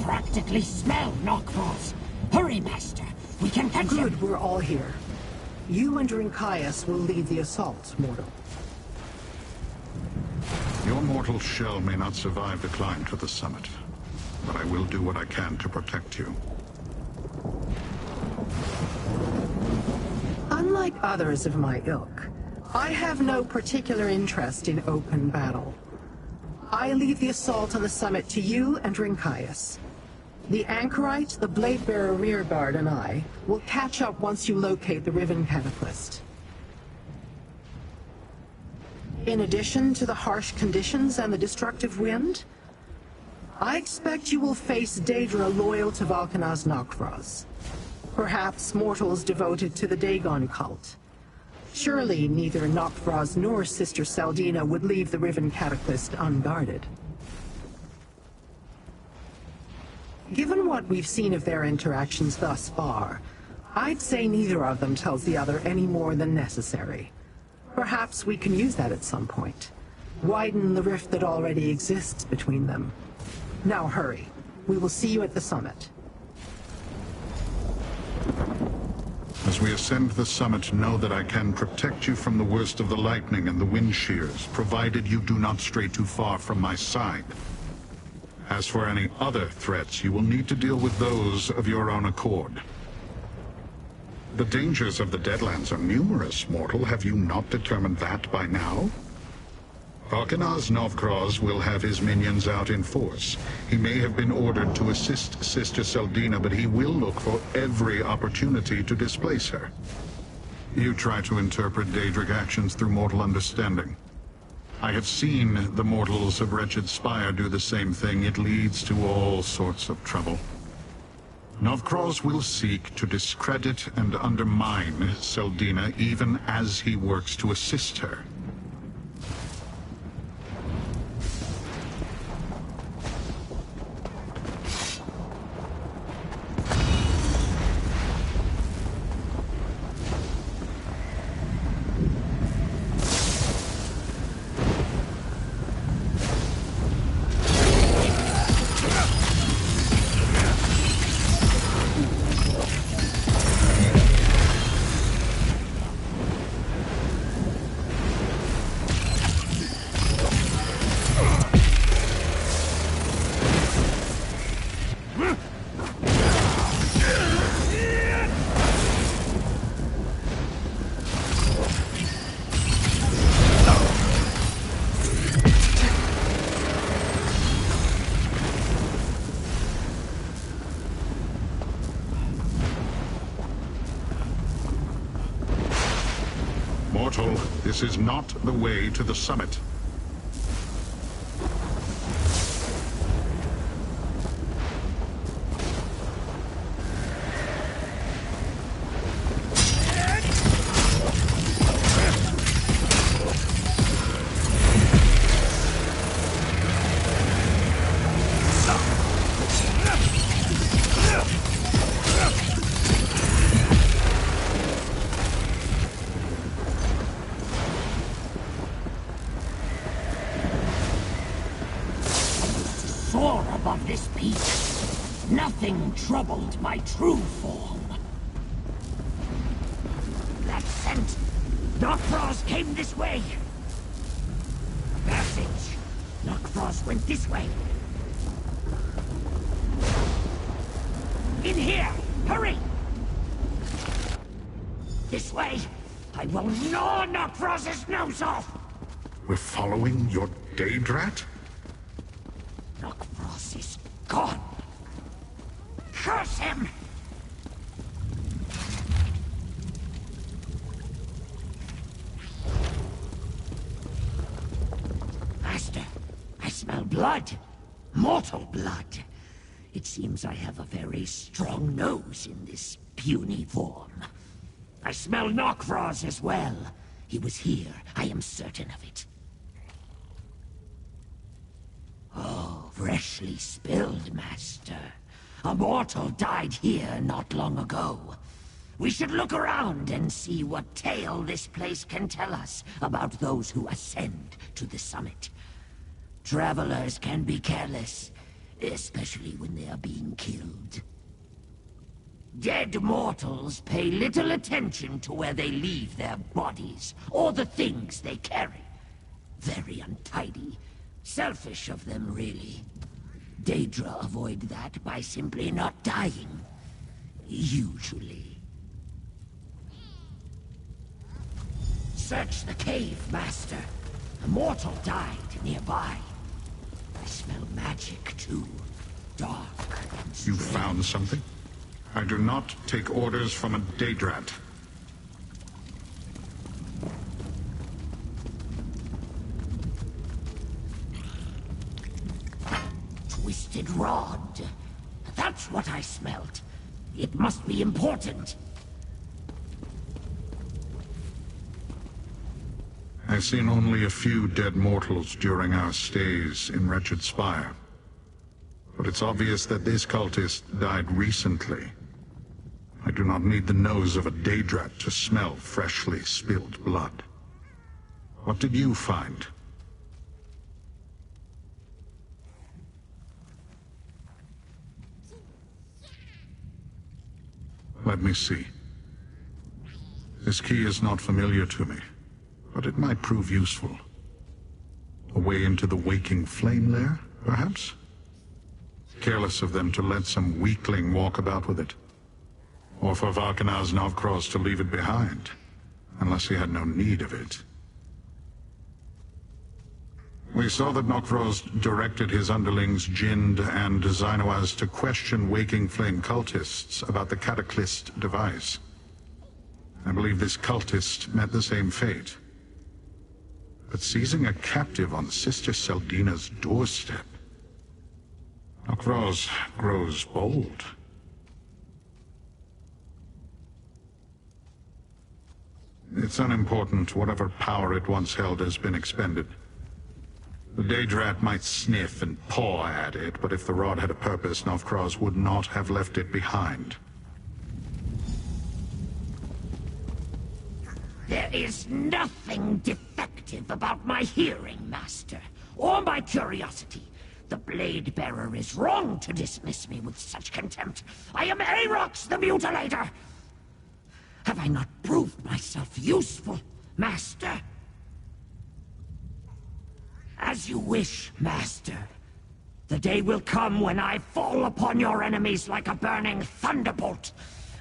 Practically smell Nokfrost. Hurry, Master. We can catch him. Good, we're all here. You and Rinkaias will lead the assault, mortal. Your mortal shell may not survive the climb to the summit, but I will do what I can to protect you. Unlike others of my ilk, I have no particular interest in open battle. I leave the assault on the summit to you and Rinkias. The Anchorite, the Bladebearer rearguard, and I will catch up once you locate the Riven Cataclysm. In addition to the harsh conditions and the destructive wind, I expect you will face Daedra loyal to Valkanaz Nokvraz. Perhaps mortals devoted to the Dagon cult. Surely neither Nokvraz nor Sister Seldina would leave the Riven Cataclysm unguarded. Given what we've seen of their interactions thus far, I'd say neither of them tells the other any more than necessary. Perhaps we can use that at some point. Widen the rift that already exists between them. Now hurry. We will see you at the summit. As we ascend the summit, know that I can protect you from the worst of the lightning and the wind shears, provided you do not stray too far from my side. As for any other threats, you will need to deal with those of your own accord. The dangers of the Deadlands are numerous, mortal. Have you not determined that by now? Valkanaz Nokvraz will have his minions out in force. He may have been ordered to assist Sister Seldina, but he will look for every opportunity to displace her. You try to interpret Daedric actions through mortal understanding. I have seen the mortals of Wretched Spire do the same thing. It leads to all sorts of trouble. Nokvraz will seek to discredit and undermine Seldina even as he works to assist her. Mortal, this is not the way to the summit. Soar above this peak. Nothing troubled my true form. That scent! Nokvraz came this way! Passage! Nokvraz went this way! In here! Hurry! This way! I will gnaw Nokvraz's nose off! We're following your Daedrat? Nokvraz is gone! Curse him! Master, I smell blood. Mortal blood. It seems I have a very strong nose in this puny form. I smell Nokvraz as well. He was here, I am certain of it. Oh, freshly spilled, Master. A mortal died here not long ago. We should look around and see what tale this place can tell us about those who ascend to the summit. Travelers can be careless, especially when they are being killed. Dead mortals pay little attention to where they leave their bodies, or the things they carry. Very untidy. Selfish of them, really. Daedra avoid that by simply not dying. Usually. Search the cave, Master. A mortal died nearby. I smell magic too. Dark. You found something? I do not take orders from a Daedrat. Twisted rod. That's what I smelt. It must be important. I've seen only a few dead mortals during our stays in Wretched Spire. But it's obvious that this cultist died recently. I do not need the nose of a Daedrat to smell freshly spilled blood. What did you find? Let me see. This key is not familiar to me, but it might prove useful. A way into the waking flame lair, perhaps? Careless of them to let some weakling walk about with it. Or for Valkenaz Novkros to leave it behind, unless he had no need of it. We saw that Novkros directed his underlings Jind and Zainoaz to question Waking Flame cultists about the Cataclysm device. I believe this cultist met the same fate. But seizing a captive on Sister Seldina's doorstep... Novkros grows bold. It's unimportant. Whatever power it once held has been expended. The Daedrat might sniff and paw at it, but if the rod had a purpose, Novkros would not have left it behind. There is nothing defective about my hearing, Master, or my curiosity. The Blade Bearer is wrong to dismiss me with such contempt. I am Aarox the Mutilator! Have I not proved myself useful, Master? As you wish, Master. The day will come when I fall upon your enemies like a burning thunderbolt,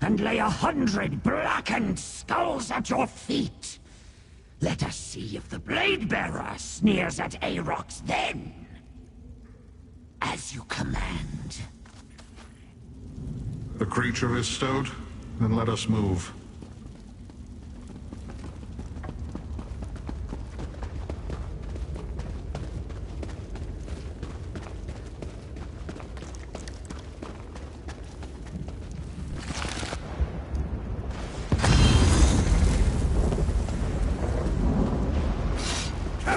and lay 100 blackened skulls at your feet. Let us see if the Blade Bearer sneers at Aarox then. As you command. The creature is stowed? Then let us move.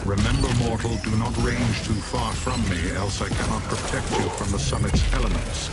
Remember, mortal, do not range too far from me, else I cannot protect you from the summit's elements.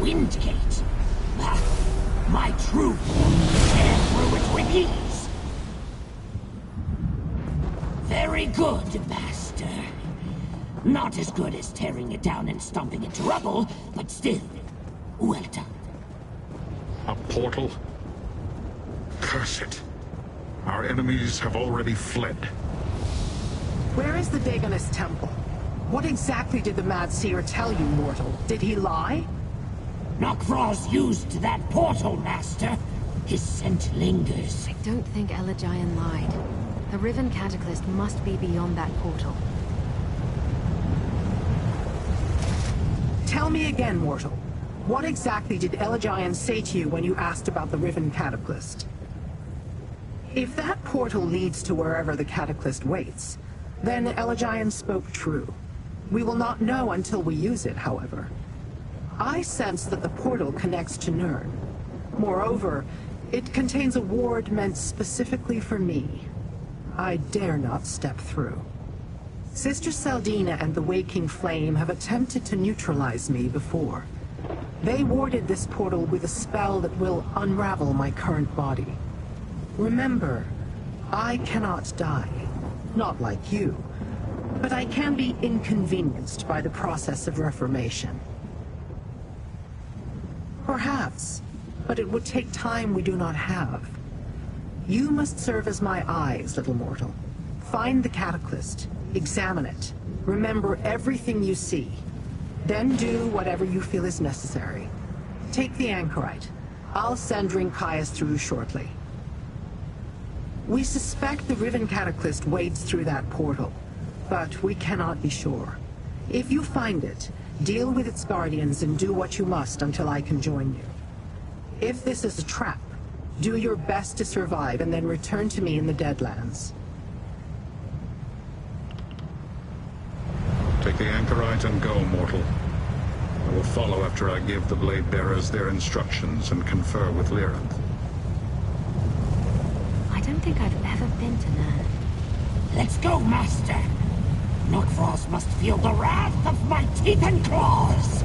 Windgate. Ah, my true form tear through it with ease. Very good, Master. Not as good as tearing it down and stomping it to rubble, but still, well done. A portal? Curse it. Our enemies have already fled. Where is the Dagonist temple? What exactly did the Mad Seer tell you, mortal? Did he lie? Nok'Vroz used that portal, Master. His scent lingers. I don't think Elegion lied. The Riven Cataclysm must be beyond that portal. Tell me again, mortal. What exactly did Elegion say to you when you asked about the Riven Cataclysm? If that portal leads to wherever the Cataclysm waits, then Elegion spoke true. We will not know until we use it, however. I sense that the portal connects to Nirn. Moreover, it contains a ward meant specifically for me. I dare not step through. Sister Seldina and the Waking Flame have attempted to neutralize me before. They warded this portal with a spell that will unravel my current body. Remember, I cannot die. Not like you. But I can be inconvenienced by the process of reformation. Perhaps, but it would take time we do not have. You must serve as my eyes, little mortal. Find the Cataclysm, examine it, remember everything you see. Then do whatever you feel is necessary. Take the Anchorite. I'll send Rinkias through shortly. We suspect the Riven Cataclysm wades through that portal, but we cannot be sure. If you find it, deal with its guardians and do what you must until I can join you. If this is a trap, do your best to survive and then return to me in the Deadlands. Take the Anchorite and go, mortal. I will follow after I give the Blade Bearers their instructions and confer with Lyranth. I don't think I've ever been to Nirn. Let's go, Master. Nok'Vroz must feel the wrath of my teeth and claws.